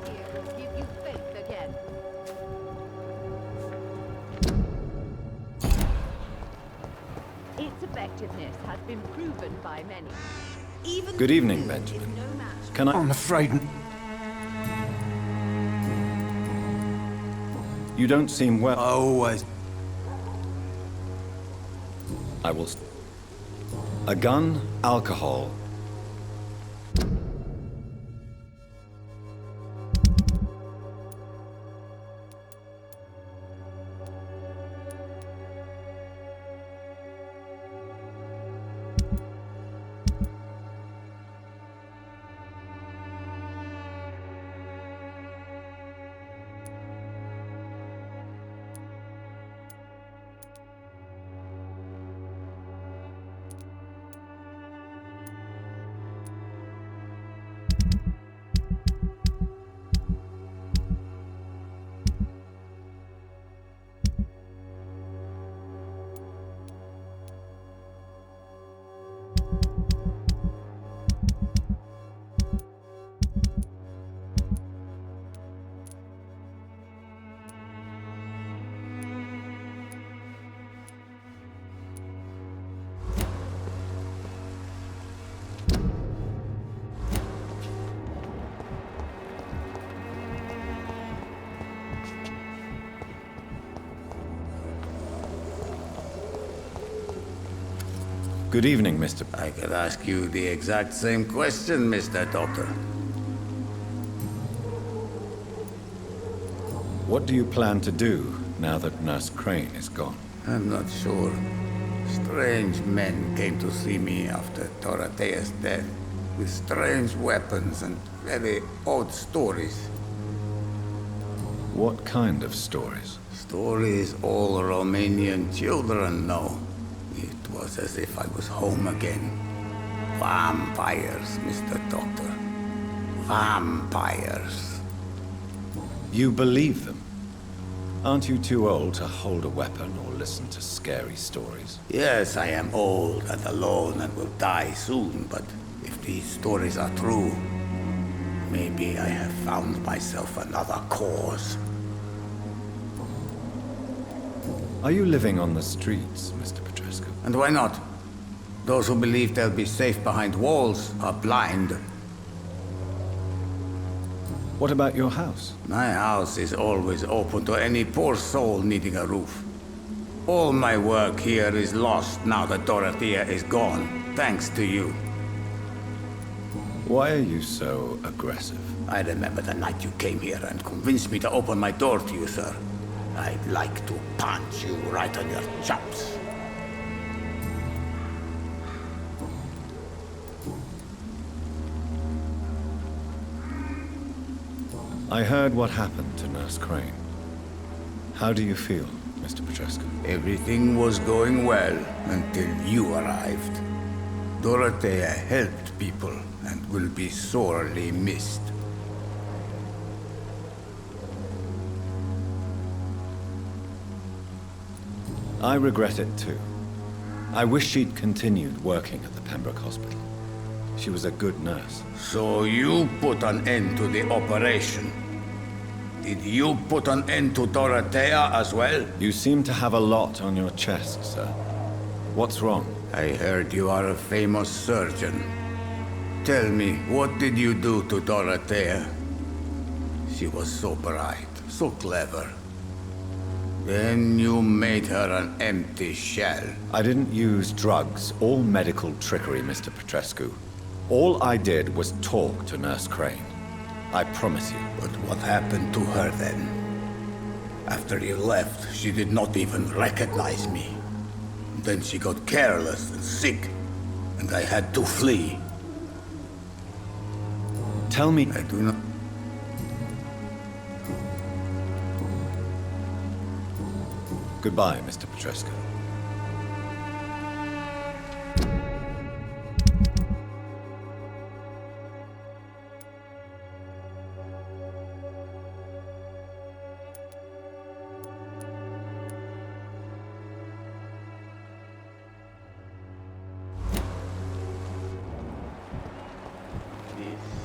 Here will give you faith again. Its effectiveness has been proven by many. Even Good evening, food Benjamin. is no match. Can I... I'm afraid... You don't seem well. Always. I will... A gun, alcohol. Good evening, Mr. I could ask you the exact same question, Mr. Doctor. What do you plan to do now that Nurse Crane is gone? I'm not sure. Strange men came to see me after Dorothea's death, with strange weapons and very odd stories. What kind of stories? Stories all Romanian children know. It was as if I was home again. Vampires, Mr. Doctor. Vampires. You believe them? Aren't you too old to hold a weapon or listen to scary stories? Yes, I am old and alone and will die soon, but if these stories are true, maybe I have found myself another cause. Are you living on the streets, Mr. Petrescu? And why not? Those who believe they'll be safe behind walls are blind. What about your house? My house is always open to any poor soul needing a roof. All my work here is lost now that Dorothea is gone, thanks to you. Why are you so aggressive? I remember the night you came here and convinced me to open my door to you, sir. I'd like to punch you right on your chops. I heard what happened to Nurse Crane. How do you feel, Mr. Petrescu? Everything was going well until you arrived. Dorothea helped people and will be sorely missed. I regret it too. I wish she'd continued working at the Pembroke Hospital. She was a good nurse. So you put an end to the operation. Did you put an end to Dorothea as well? You seem to have a lot on your chest, sir. What's wrong? I heard you are a famous surgeon. Tell me, what did you do to Dorothea? She was so bright, so clever. Then you made her an empty shell. I didn't use drugs or medical trickery, Mr. Petrescu. All I did was talk to Nurse Crane. I promise you. But what happened to her then? After you left, she did not even recognize me. Then she got careless and sick, and I had to flee. Tell me... I do not... Goodbye, Mr. Petrescu.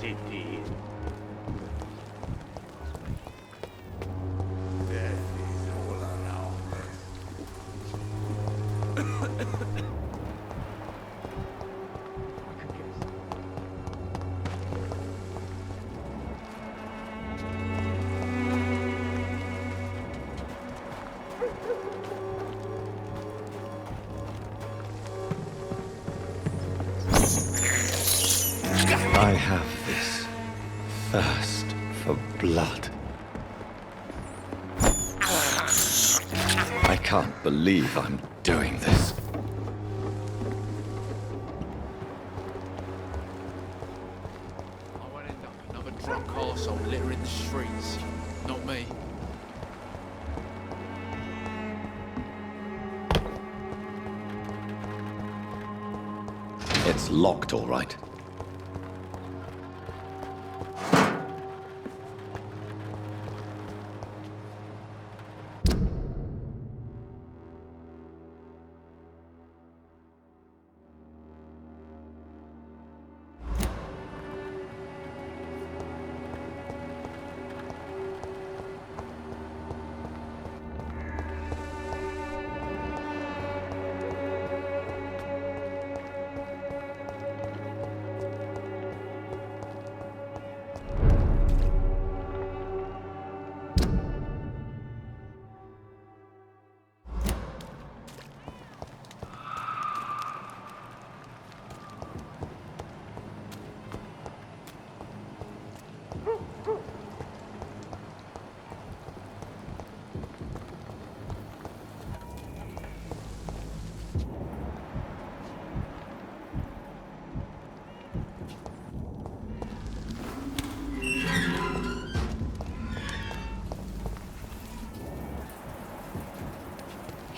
City. Death is all around us. I have this thirst for blood. I can't believe I'm doing this. I won't end up another drunk arsehole littering the streets. Not me. It's locked, all right.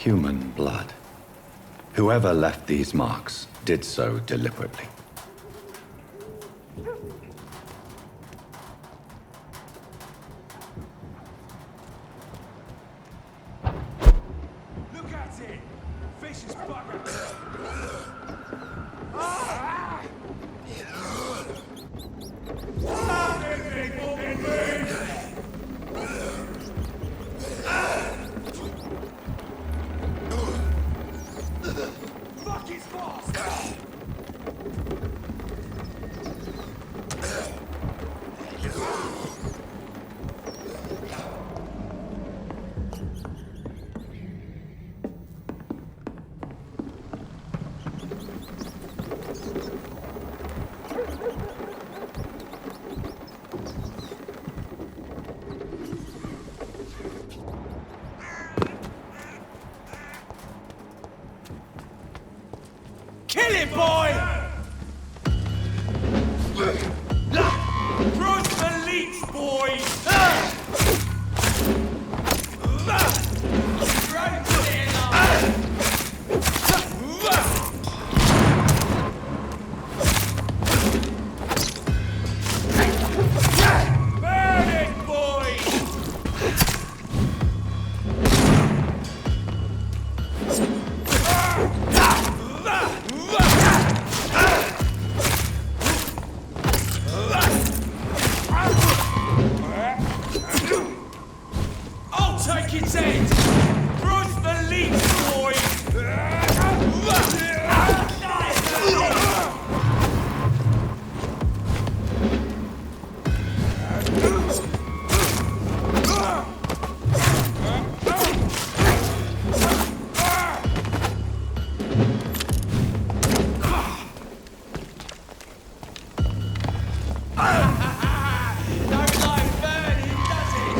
Human blood. Whoever left these marks did so deliberately. Look at it! Vicious bugger! Fuck his boss! Kill him, boy! Bruce the leech, boy! Burn it, boy! I'll take its head! Bruce the leech, boy! Don't like burning, does it?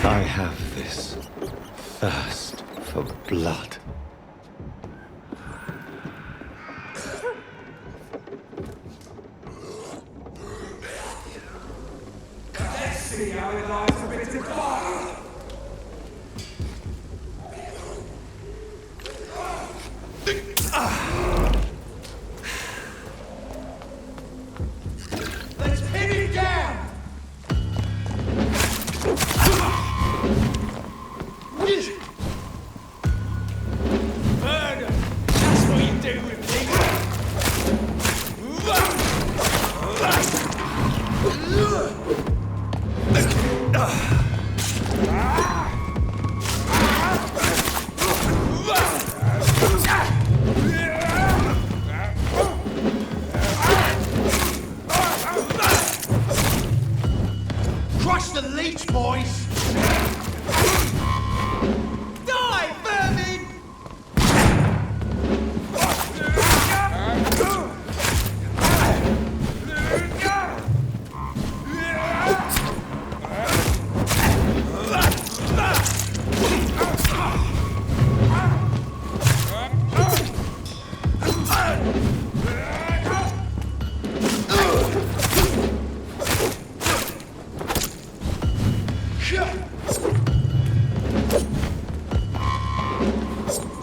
I have this thirst for blood. Let's see how it lies a bit of fire! Let's pin it down! Murder! That's what you do with Crush the leech, boys! Die, vermin!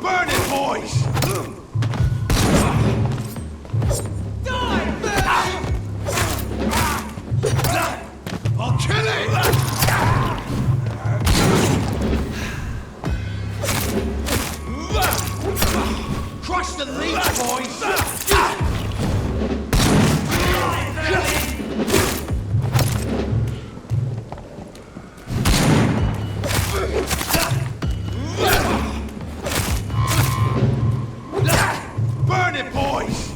Burn it, boys! Die, vermin! I'll kill it! after these boys! Burn it, boys!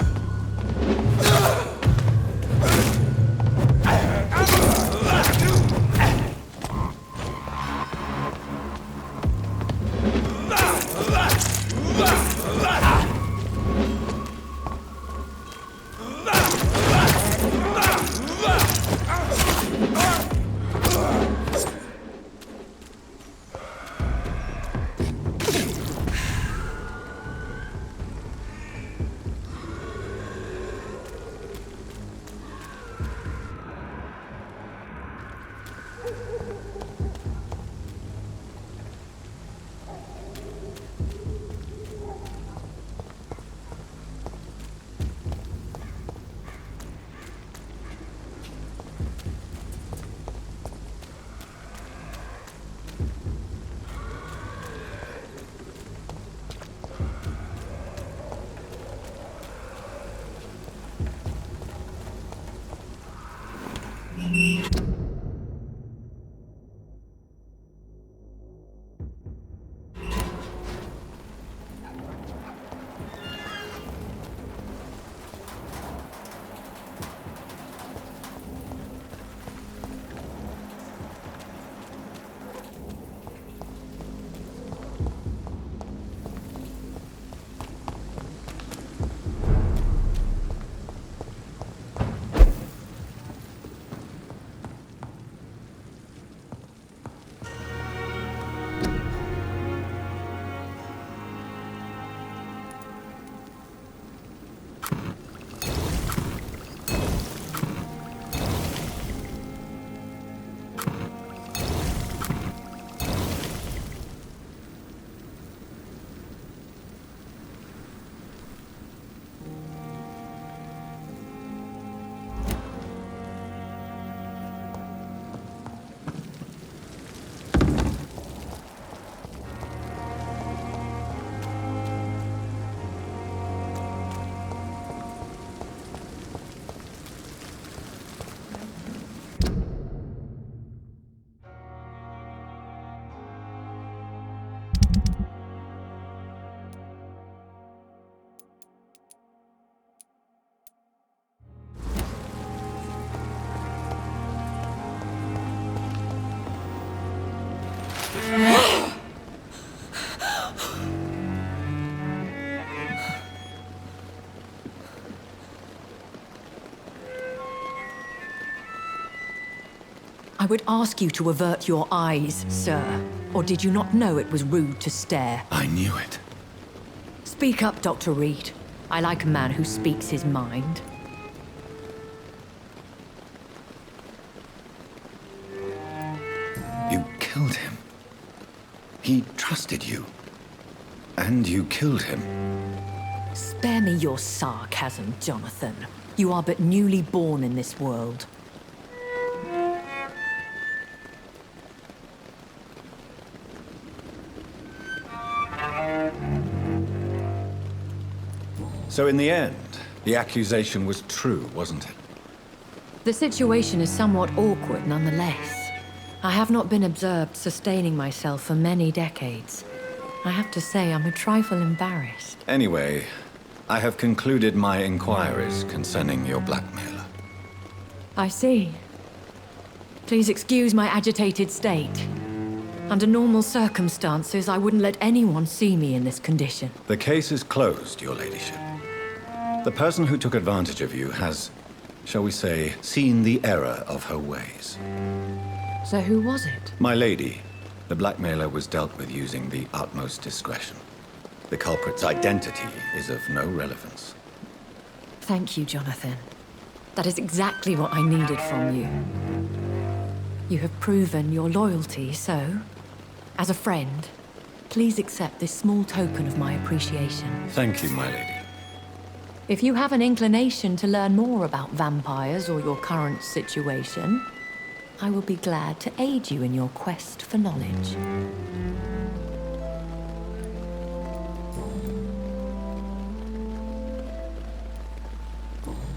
I would ask you to avert your eyes, sir. Or did you not know it was rude to stare? I knew it. Speak up, Dr. Reed. I like a man who speaks his mind. You killed him. He trusted you. And you killed him. Spare me your sarcasm, Jonathan. You are but newly born in this world. So in the end, the accusation was true, wasn't it? The situation is somewhat awkward nonetheless. I have not been observed sustaining myself for many decades. I have to say I'm a trifle embarrassed. Anyway, I have concluded my inquiries concerning your blackmailer. I see. Please excuse my agitated state. Under normal circumstances, I wouldn't let anyone see me in this condition. The case is closed, your ladyship. The person who took advantage of you has, shall we say, seen the error of her ways. So who was it? My lady, the blackmailer was dealt with using the utmost discretion. The culprit's identity is of no relevance. Thank you, Jonathan. That is exactly what I needed from you. You have proven your loyalty, so, as a friend, please accept this small token of my appreciation. Thank you, my lady. If you have an inclination to learn more about vampires or your current situation, I will be glad to aid you in your quest for knowledge.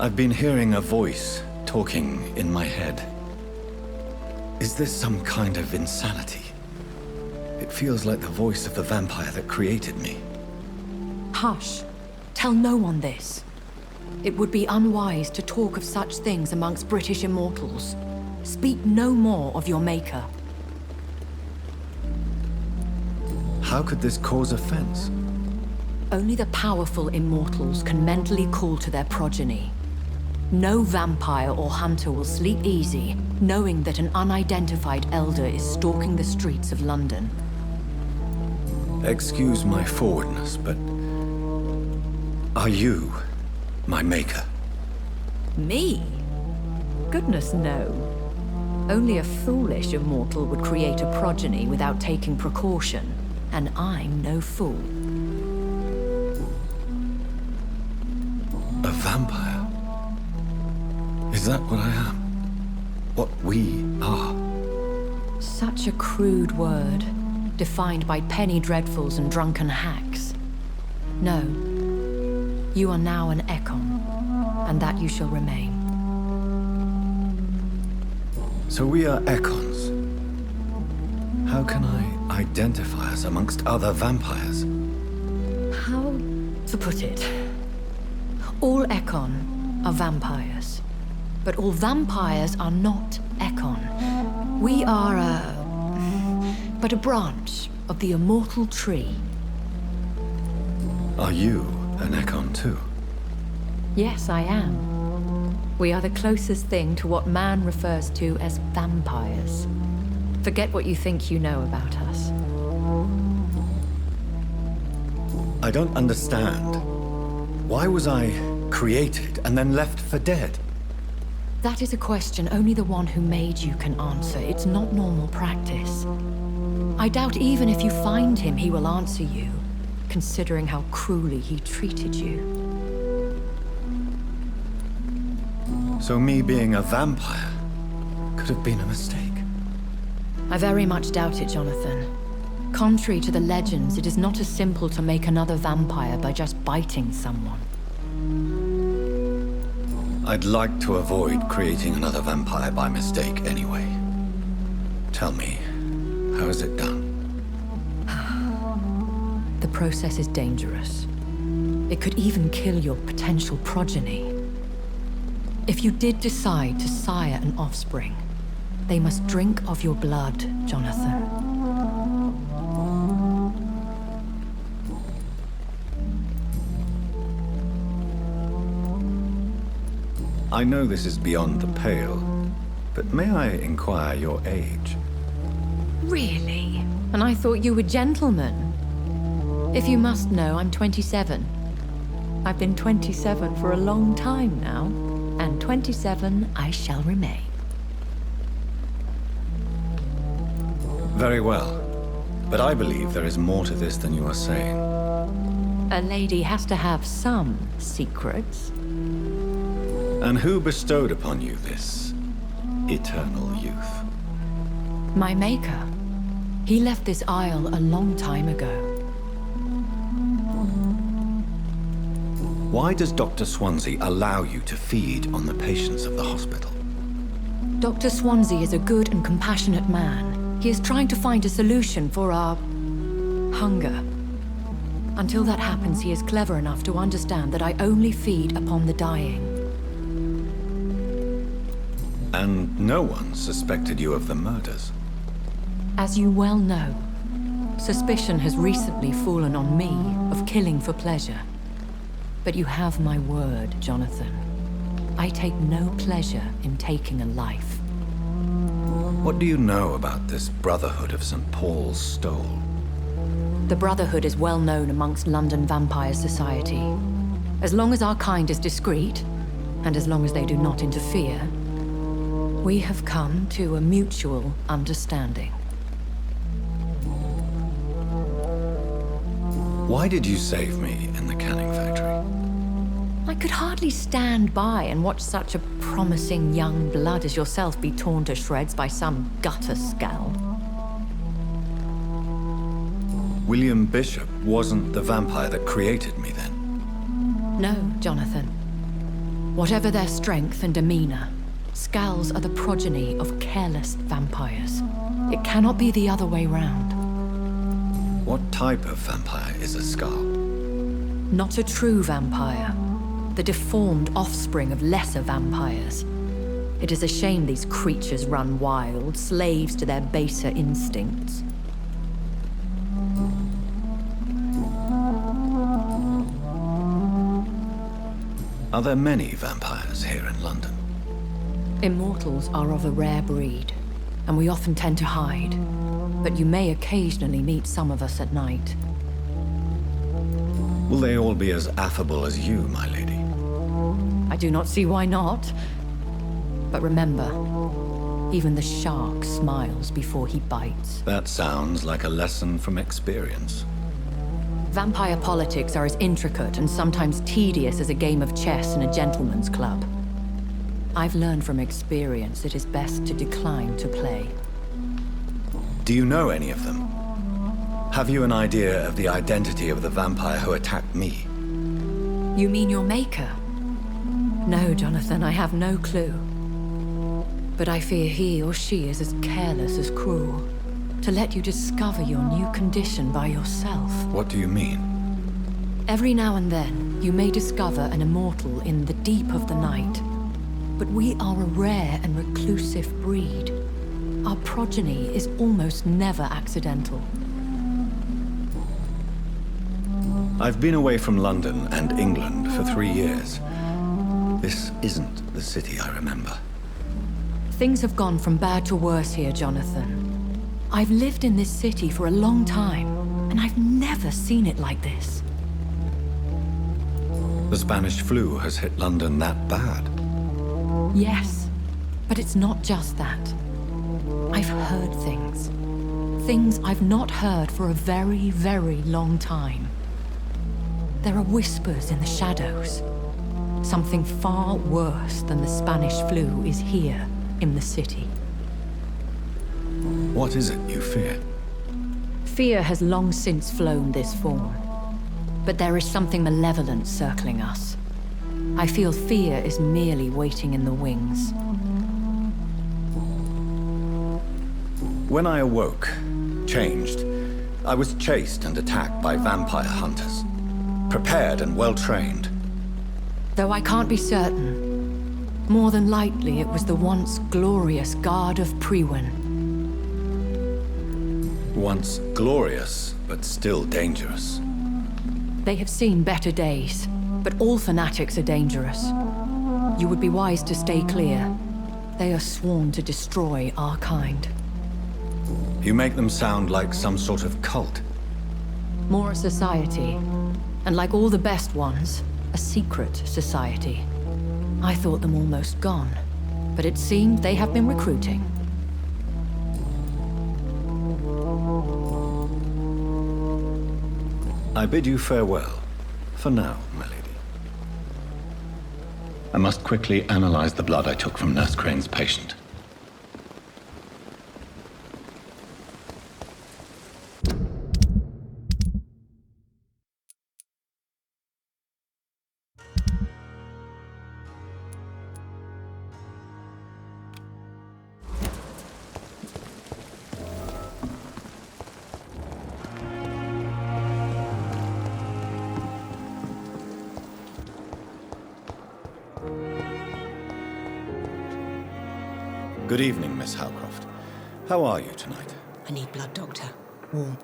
I've been hearing a voice talking in my head. Is this some kind of insanity? It feels like the voice of the vampire that created me. Hush. Tell no one this. It would be unwise to talk of such things amongst British immortals. Speak no more of your maker. How could this cause offense? Only the powerful immortals can mentally call to their progeny. No vampire or hunter will sleep easy, knowing that an unidentified elder is stalking the streets of London. Excuse my forwardness, but... are you my maker? Me? Goodness, no. Only a foolish immortal would create a progeny without taking precaution, and I'm no fool. A vampire? Is that what I am? What we are? Such a crude word, defined by penny dreadfuls and drunken hacks. No. You are now an Ekon, and that you shall remain. So we are Ekons. How can I identify us amongst other vampires? How to put it? All Ekon are vampires. But all vampires are not Ekon. We are but a branch of the immortal tree. Are you an Ekon too? Yes, I am. We are the closest thing to what man refers to as vampires. Forget what you think you know about us. I don't understand. Why was I created and then left for dead? That is a question only the one who made you can answer. It's not normal practice. I doubt even if you find him, he will answer you, considering how cruelly he treated you. So me being a vampire could have been a mistake. I very much doubt it, Jonathan. Contrary to the legends, it is not as simple to make another vampire by just biting someone. I'd like to avoid creating another vampire by mistake anyway. Tell me, how is it done? The process is dangerous. It could even kill your potential progeny. If you did decide to sire an offspring, they must drink of your blood, Jonathan. I know this is beyond the pale, but may I inquire your age? Really? And I thought you were gentlemen. If you must know, I'm 27. I've been 27 for a long time now, and 27 I shall remain. Very well, but I believe there is more to this than you are saying. A lady has to have some secrets. And who bestowed upon you this eternal youth? My maker. He left this isle a long time ago. Why does Dr. Swansea allow you to feed on the patients of the hospital? Dr. Swansea is a good and compassionate man. He is trying to find a solution for our hunger. Until that happens, he is clever enough to understand that I only feed upon the dying. And no one suspected you of the murders? As you well know, suspicion has recently fallen on me of killing for pleasure. But you have my word, Jonathan. I take no pleasure in taking a life. What do you know about this Brotherhood of St. Paul's Stole? The Brotherhood is well known amongst London Vampire Society. As long as our kind is discreet, and as long as they do not interfere, we have come to a mutual understanding. Why did you save me in the canning factory? I could hardly stand by and watch such a promising young blood as yourself be torn to shreds by some gutter scowl. William Bishop wasn't the vampire that created me then? No, Jonathan. Whatever their strength and demeanor, Skulls are the progeny of careless vampires. It cannot be the other way round. What type of vampire is a Skull? Not a true vampire. The deformed offspring of lesser vampires. It is a shame these creatures run wild, slaves to their baser instincts. Are there many vampires here in London? Immortals are of a rare breed, and we often tend to hide. But you may occasionally meet some of us at night. Will they all be as affable as you, my lady? I do not see why not. But remember, even the shark smiles before he bites. That sounds like a lesson from experience. Vampire politics are as intricate and sometimes tedious as a game of chess in a gentleman's club. I've learned from experience it is best to decline to play. Do you know any of them? Have you an idea of the identity of the vampire who attacked me? You mean your maker? No, Jonathan, I have no clue. But I fear he or she is as careless as cruel. To let you discover your new condition by yourself. What do you mean? Every now and then, you may discover an immortal in the deep of the night. But we are a rare and reclusive breed. Our progeny is almost never accidental. I've been away from London and England for 3 years. This isn't the city I remember. Things have gone from bad to worse here, Jonathan. I've lived in this city for a long time, and I've never seen it like this. The Spanish flu has hit London that bad. Yes, but it's not just that. I've heard things. Things I've not heard for a very, very long time. There are whispers in the shadows. Something far worse than the Spanish flu is here in the city. What is it you fear? Fear has long since flown this form. But there is something malevolent circling us. I feel fear is merely waiting in the wings. When I awoke, changed, I was chased and attacked by vampire hunters. Prepared and well-trained. Though I can't be certain, more than likely it was the once glorious Guard of Priwen. Once glorious, but still dangerous. They have seen better days, but all fanatics are dangerous. You would be wise to stay clear. They are sworn to destroy our kind. You make them sound like some sort of cult. More a society, and like all the best ones, a secret society. I thought them almost gone, but it seemed they have been recruiting. I bid you farewell, for now, my lady. I must quickly analyze the blood I took from Nurse Crane's patient. Good evening, Miss Howcroft. How are you tonight? I need blood, Doctor. Warm.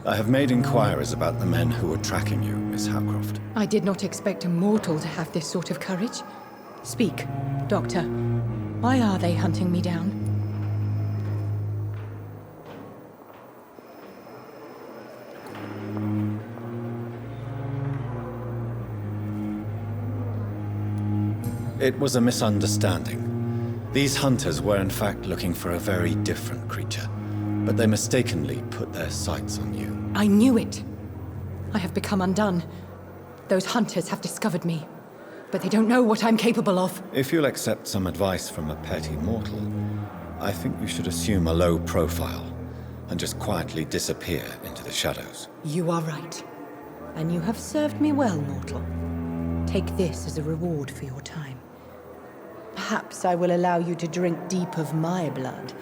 I have made inquiries about the men who were tracking you, Miss Howcroft. I did not expect a mortal to have this sort of courage. Speak, Doctor. Why are they hunting me down? It was a misunderstanding. These hunters were in fact looking for a very different creature, but they mistakenly put their sights on you. I knew it! I have become undone. Those hunters have discovered me, but they don't know what I'm capable of. If you'll accept some advice from a petty mortal, I think you should assume a low profile and just quietly disappear into the shadows. You are right. And you have served me well, mortal. Take this as a reward for your time. Perhaps I will allow you to drink deep of my blood.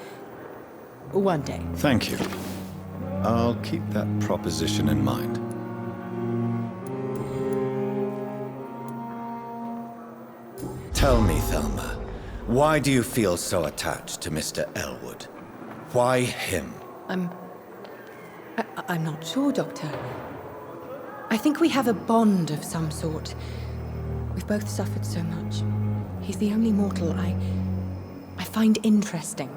One day. Thank you. I'll keep that proposition in mind. Tell me, Thelma, why do you feel so attached to Mr. Elwood? Why him? I'm not sure, Doctor. I think we have a bond of some sort. We've both suffered so much. He's the only mortal I find interesting.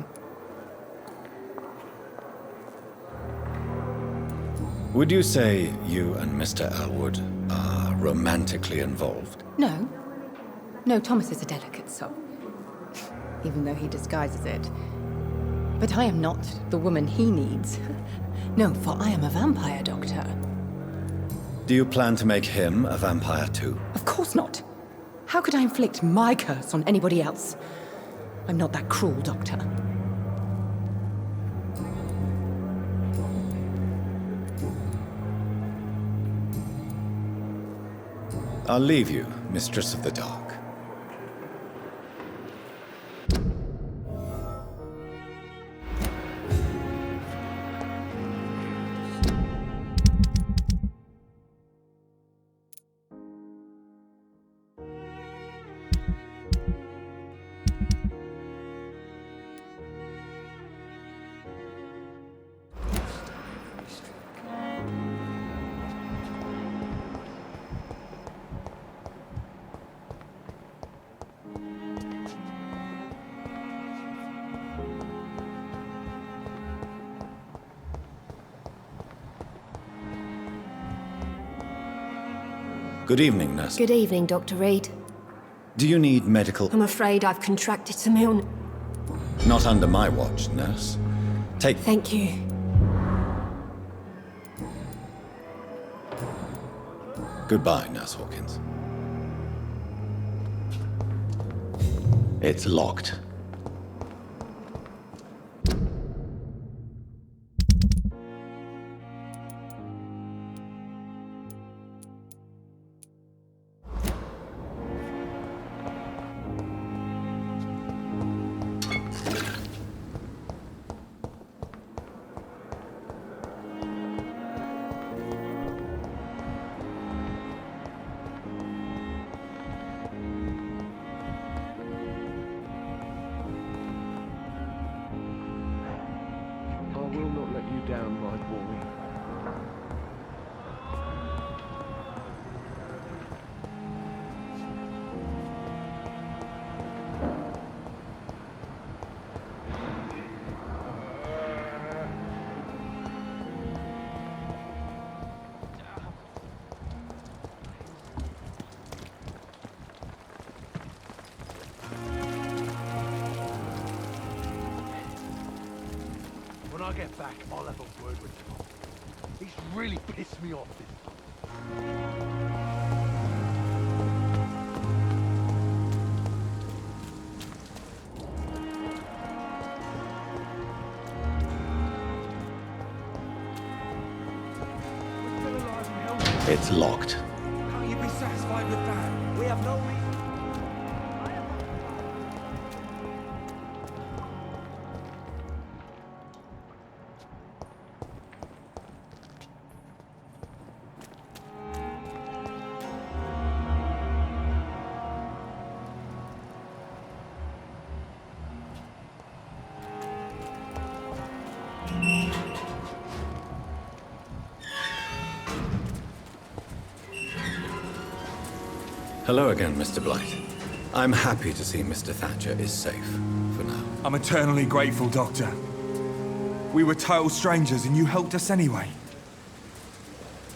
Would you say you and Mr. Elwood are romantically involved? No. No, Thomas is a delicate soul. Even though he disguises it. But I am not the woman he needs. No, for I am a vampire, Doctor. Do you plan to make him a vampire too? Of course not. How could I inflict my curse on anybody else? I'm not that cruel, Doctor. I'll leave you, Mistress of the Dark. Good evening, nurse. Good evening, Dr. Reed. Do you need medical... I'm afraid I've contracted some illness. Not under my watch, nurse. Take... Thank you. Goodbye, Nurse Hawkins. It's locked. Down, my boy. When I get back, I'll have a word with Tom. He's really pissed me off this time. It's locked. Can't you be satisfied with that? We have no reason. Hello again, Mr. Blight. I'm happy to see Mr. Thatcher is safe, for now. I'm eternally grateful, Doctor. We were total strangers and you helped us anyway.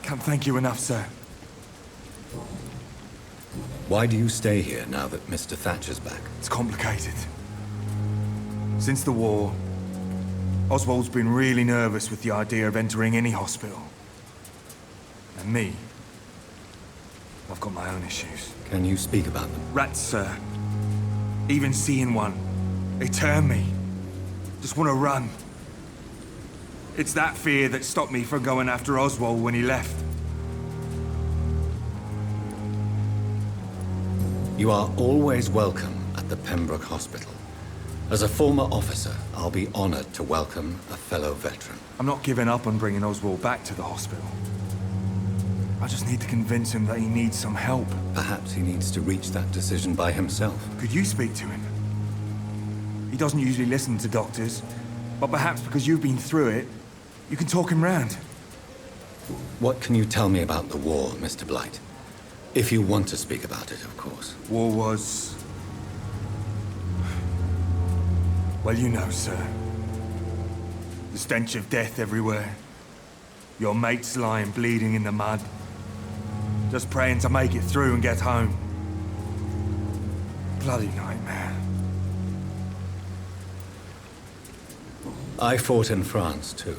Can't thank you enough, sir. Why do you stay here now that Mr. Thatcher's back? It's complicated. Since the war, Oswald's been really nervous with the idea of entering any hospital. And me, I've got my own issues. Can you speak about them? Rats, sir. Even seeing one, they turn me. Just want to run. It's that fear that stopped me from going after Oswald when he left. You are always welcome at the Pembroke Hospital. As a former officer, I'll be honored to welcome a fellow veteran. I'm not giving up on bringing Oswald back to the hospital. I just need to convince him that he needs some help. Perhaps he needs to reach that decision by himself. Could you speak to him? He doesn't usually listen to doctors, but perhaps because you've been through it, you can talk him round. What can you tell me about the war, Mr. Blight? If you want to speak about it, of course. War was... well, you know, sir. The stench of death everywhere. Your mates lying bleeding in the mud. Just praying to make it through and get home. Bloody nightmare. I fought in France, too.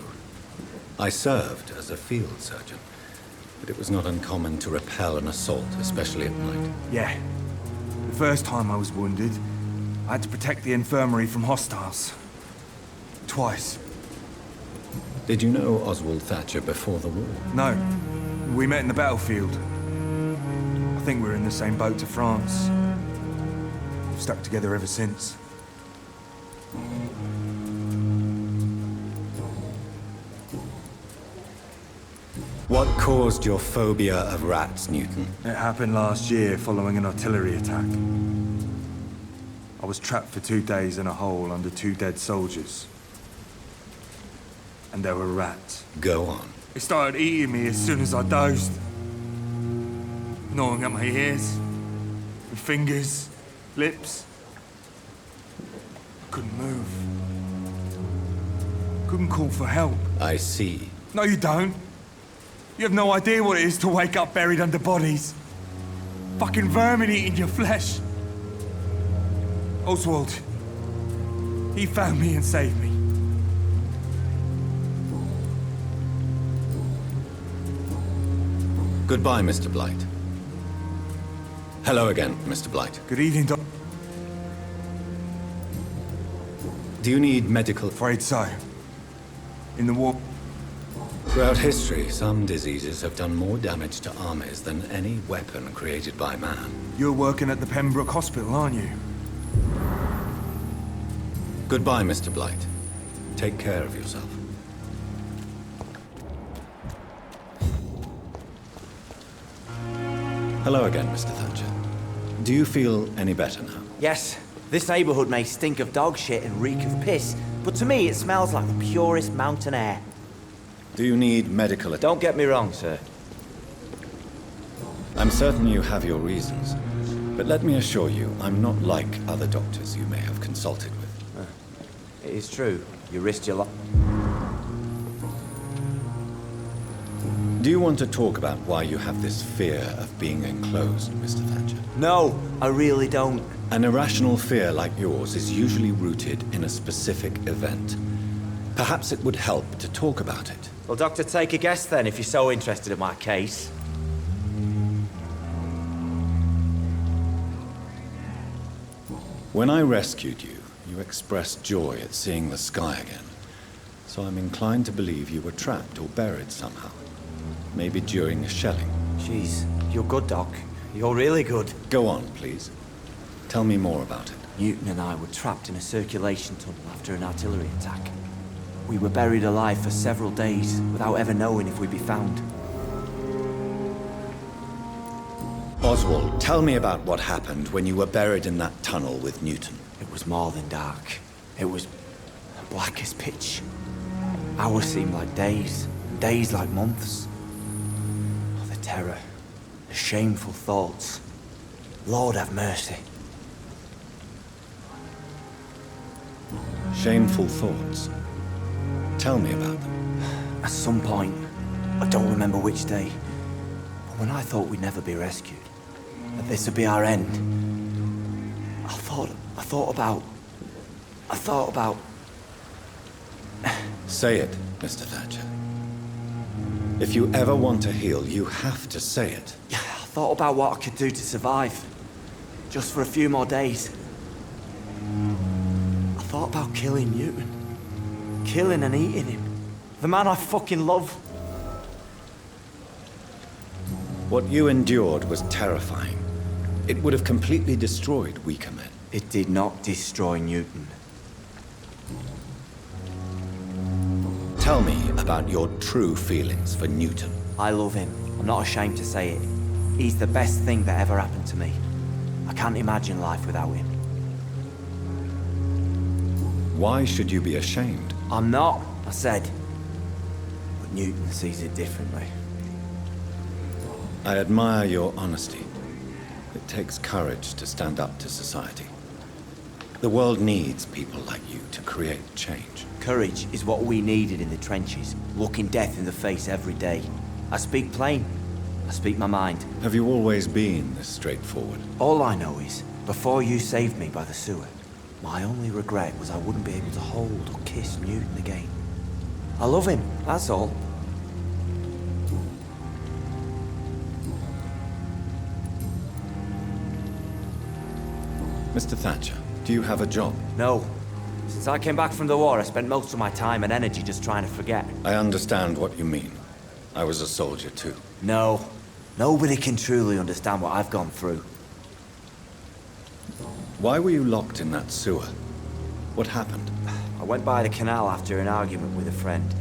I served as a field surgeon, but it was not uncommon to repel an assault, especially at night. Yeah. The first time I was wounded, I had to protect the infirmary from hostiles. Twice. Did you know Oswald Thatcher before the war? No. We met in the battlefield. I think we're in the same boat to France. We've stuck together ever since. What caused your phobia of rats, Newton? It happened last year following an artillery attack. I was trapped for 2 days in a hole under 2 dead soldiers. And there were rats. Go on. They started eating me as soon as I dozed. Gnawing at my ears, with fingers, lips. I couldn't move. Couldn't call for help. I see. No, you don't. You have no idea what it is to wake up buried under bodies. Fucking vermin eating your flesh. Oswald. He found me and saved me. Goodbye, Mr. Blight. Hello again, Mr. Blight. Good evening, Doc. Do you need medical... Afraid so. In the war... Throughout history, some diseases have done more damage to armies than any weapon created by man. You're working at the Pembroke Hospital, aren't you? Goodbye, Mr. Blight. Take care of yourself. Hello again, Mr. Thatcher. Do you feel any better now? Yes. This neighborhood may stink of dog shit and reek of piss, but to me it smells like the purest mountain air. Do you need medical attention? Don't get me wrong, sir. I'm certain you have your reasons, but let me assure you, I'm not like other doctors you may have consulted with. It is true. You risked your life. Do you want to talk about why you have this fear of being enclosed, Mr. Thatcher? No, I really don't. An irrational fear like yours is usually rooted in a specific event. Perhaps it would help to talk about it. Well, Doctor, take a guess then, if you're so interested in my case. When I rescued you, you expressed joy at seeing the sky again. So I'm inclined to believe you were trapped or buried somehow. Maybe during a shelling. Jeez, you're good, Doc. You're really good. Go on, please. Tell me more about it. Newton and I were trapped in a circulation tunnel after an artillery attack. We were buried alive for several days without ever knowing if we'd be found. Oswald, tell me about what happened when you were buried in that tunnel with Newton. It was more than dark. It was black as pitch. Hours seemed like days, and days like months. Oh, the terror, the shameful thoughts. Lord have mercy. Shameful thoughts. Tell me about them. At some point, I don't remember which day, but when I thought we'd never be rescued, that this would be our end, I thought about... Say it, Mr. Thatcher. If you ever want to heal, you have to say it. I thought about what I could do to survive. Just for a few more days. I thought about killing Newton. Killing and eating him. The man I fucking love. What you endured was terrifying. It would have completely destroyed weaker men. It did not destroy Newton. Tell me about your true feelings for Newton. I love him. I'm not ashamed to say it. He's the best thing that ever happened to me. I can't imagine life without him. Why should you be ashamed? I'm not, I said. But Newton sees it differently. I admire your honesty. It takes courage to stand up to society. The world needs people like you to create change. Courage is what we needed in the trenches, looking death in the face every day. I speak plain. I speak my mind. Have you always been this straightforward? All I know is, before you saved me by the sewer, my only regret was I wouldn't be able to hold or kiss Newton again. I love him, that's all. Mr. Thatcher, do you have a job? No. Since I came back from the war, I spent most of my time and energy just trying to forget. I understand what you mean. I was a soldier too. No. Nobody can truly understand what I've gone through. Why were you locked in that sewer? What happened? I went by the canal after an argument with a friend.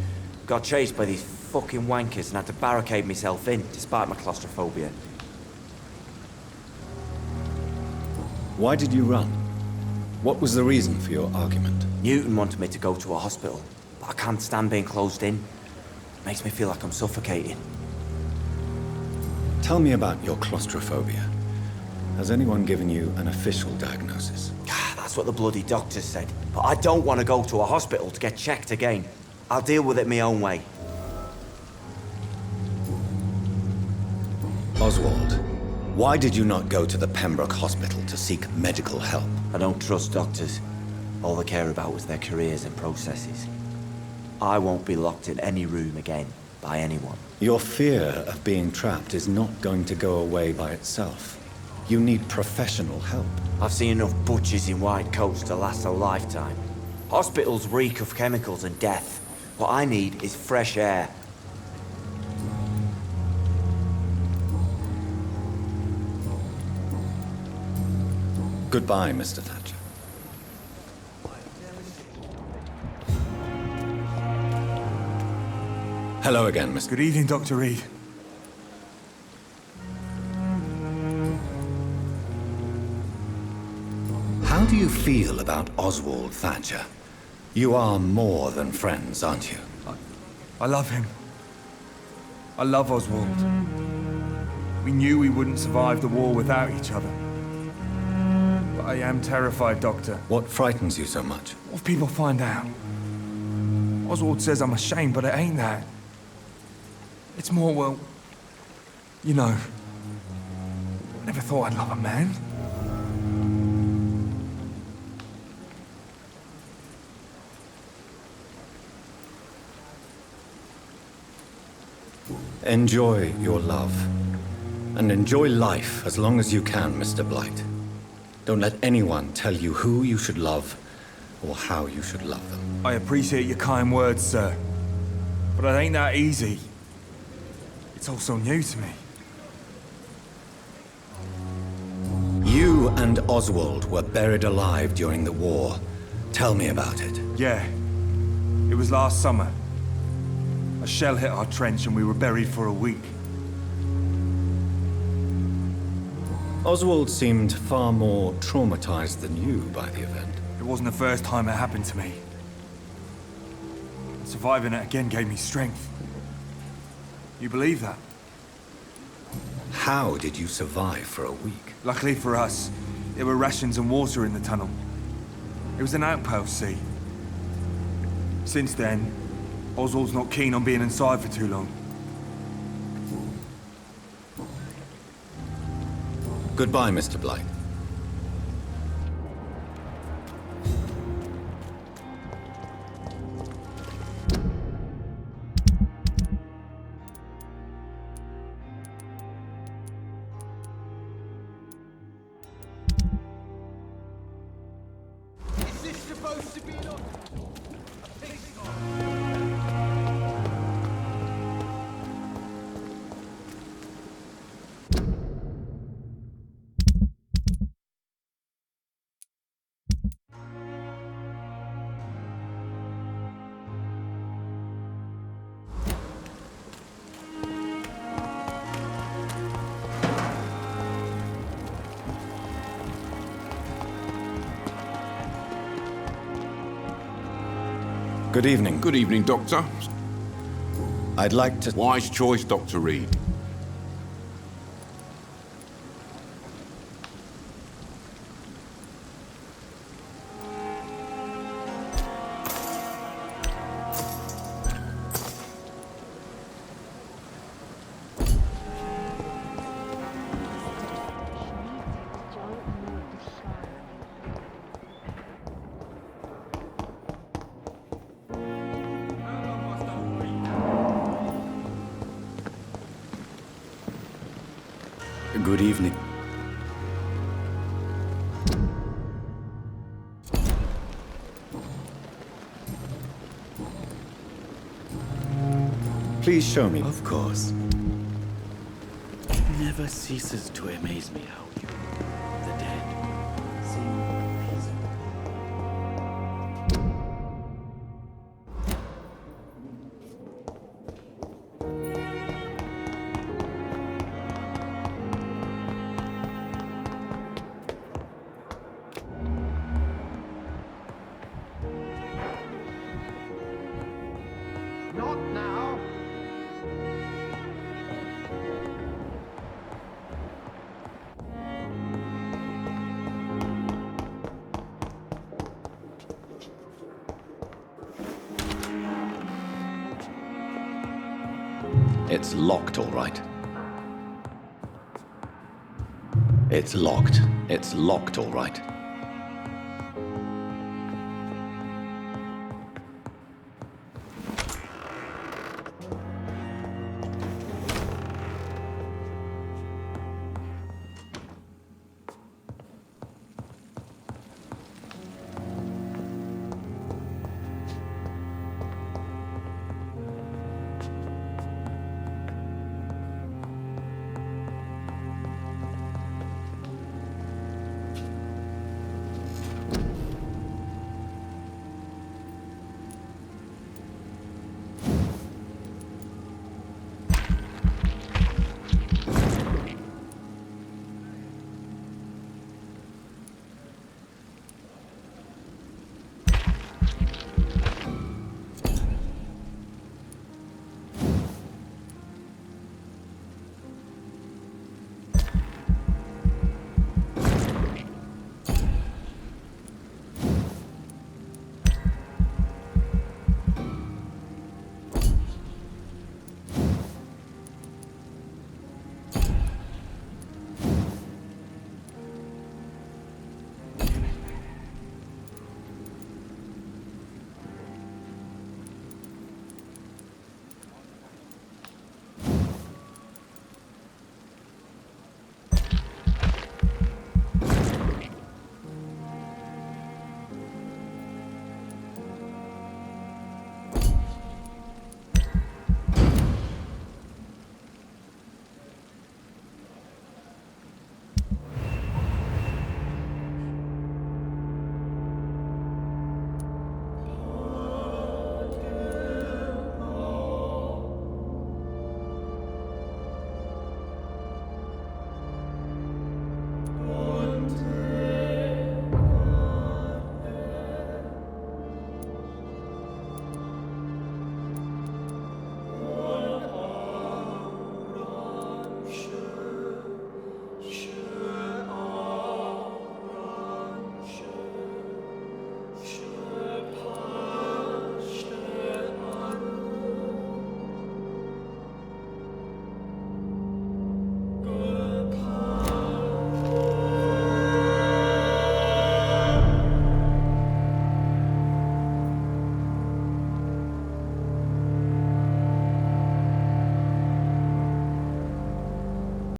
Got chased by these fucking wankers and had to barricade myself in, despite my claustrophobia. Why did you run? What was the reason for your argument? Newton wanted me to go to a hospital, but I can't stand being closed in. Makes me feel like I'm suffocating. Tell me about your claustrophobia. Has anyone given you an official diagnosis? That's what the bloody doctors said. But I don't want to go to a hospital to get checked again. I'll deal with it my own way. Oswald, why did you not go to the Pembroke Hospital to seek medical help? I don't trust doctors. All they care about was their careers and processes. I won't be locked in any room again by anyone. Your fear of being trapped is not going to go away by itself. You need professional help. I've seen enough butchers in white coats to last a lifetime. Hospitals reek of chemicals and death. What I need is fresh air. Goodbye, Mr. Thatcher. Hello again, Mr. Good evening, Dr. Reed. How do you feel about Oswald Thatcher? You are more than friends, aren't you? I love him. I love Oswald. We knew we wouldn't survive the war without each other. But I am terrified, Doctor. What frightens you so much? What if people find out? Oswald says I'm ashamed, but it ain't that. It's more, well, you know, I never thought I'd love a man. Enjoy your love. And enjoy life as long as you can, Mr. Blight. Don't let anyone tell you who you should love or how you should love them. I appreciate your kind words, sir. But it ain't that easy. It's all so new to me. You and Oswald were buried alive during the war. Tell me about it. Yeah. It was last summer. A shell hit our trench and we were buried for a week. Oswald seemed far more traumatized than you by the event. It wasn't the first time it happened to me. Surviving it again gave me strength. You believe that? How did you survive for a week? Luckily for us, there were rations and water in the tunnel. It was an outpost, see? Since then, Oswald's not keen on being inside for too long. Goodbye, Mr. Blight. Is this supposed to be an Good evening. Good evening, Doctor. I'd like to... Wise choice, Dr. Reed. Good evening. Please show me. Of course. It never ceases to amaze me how you, the dead, seem peaceful. Not now. It's locked, all right. It's locked. It's locked, all right.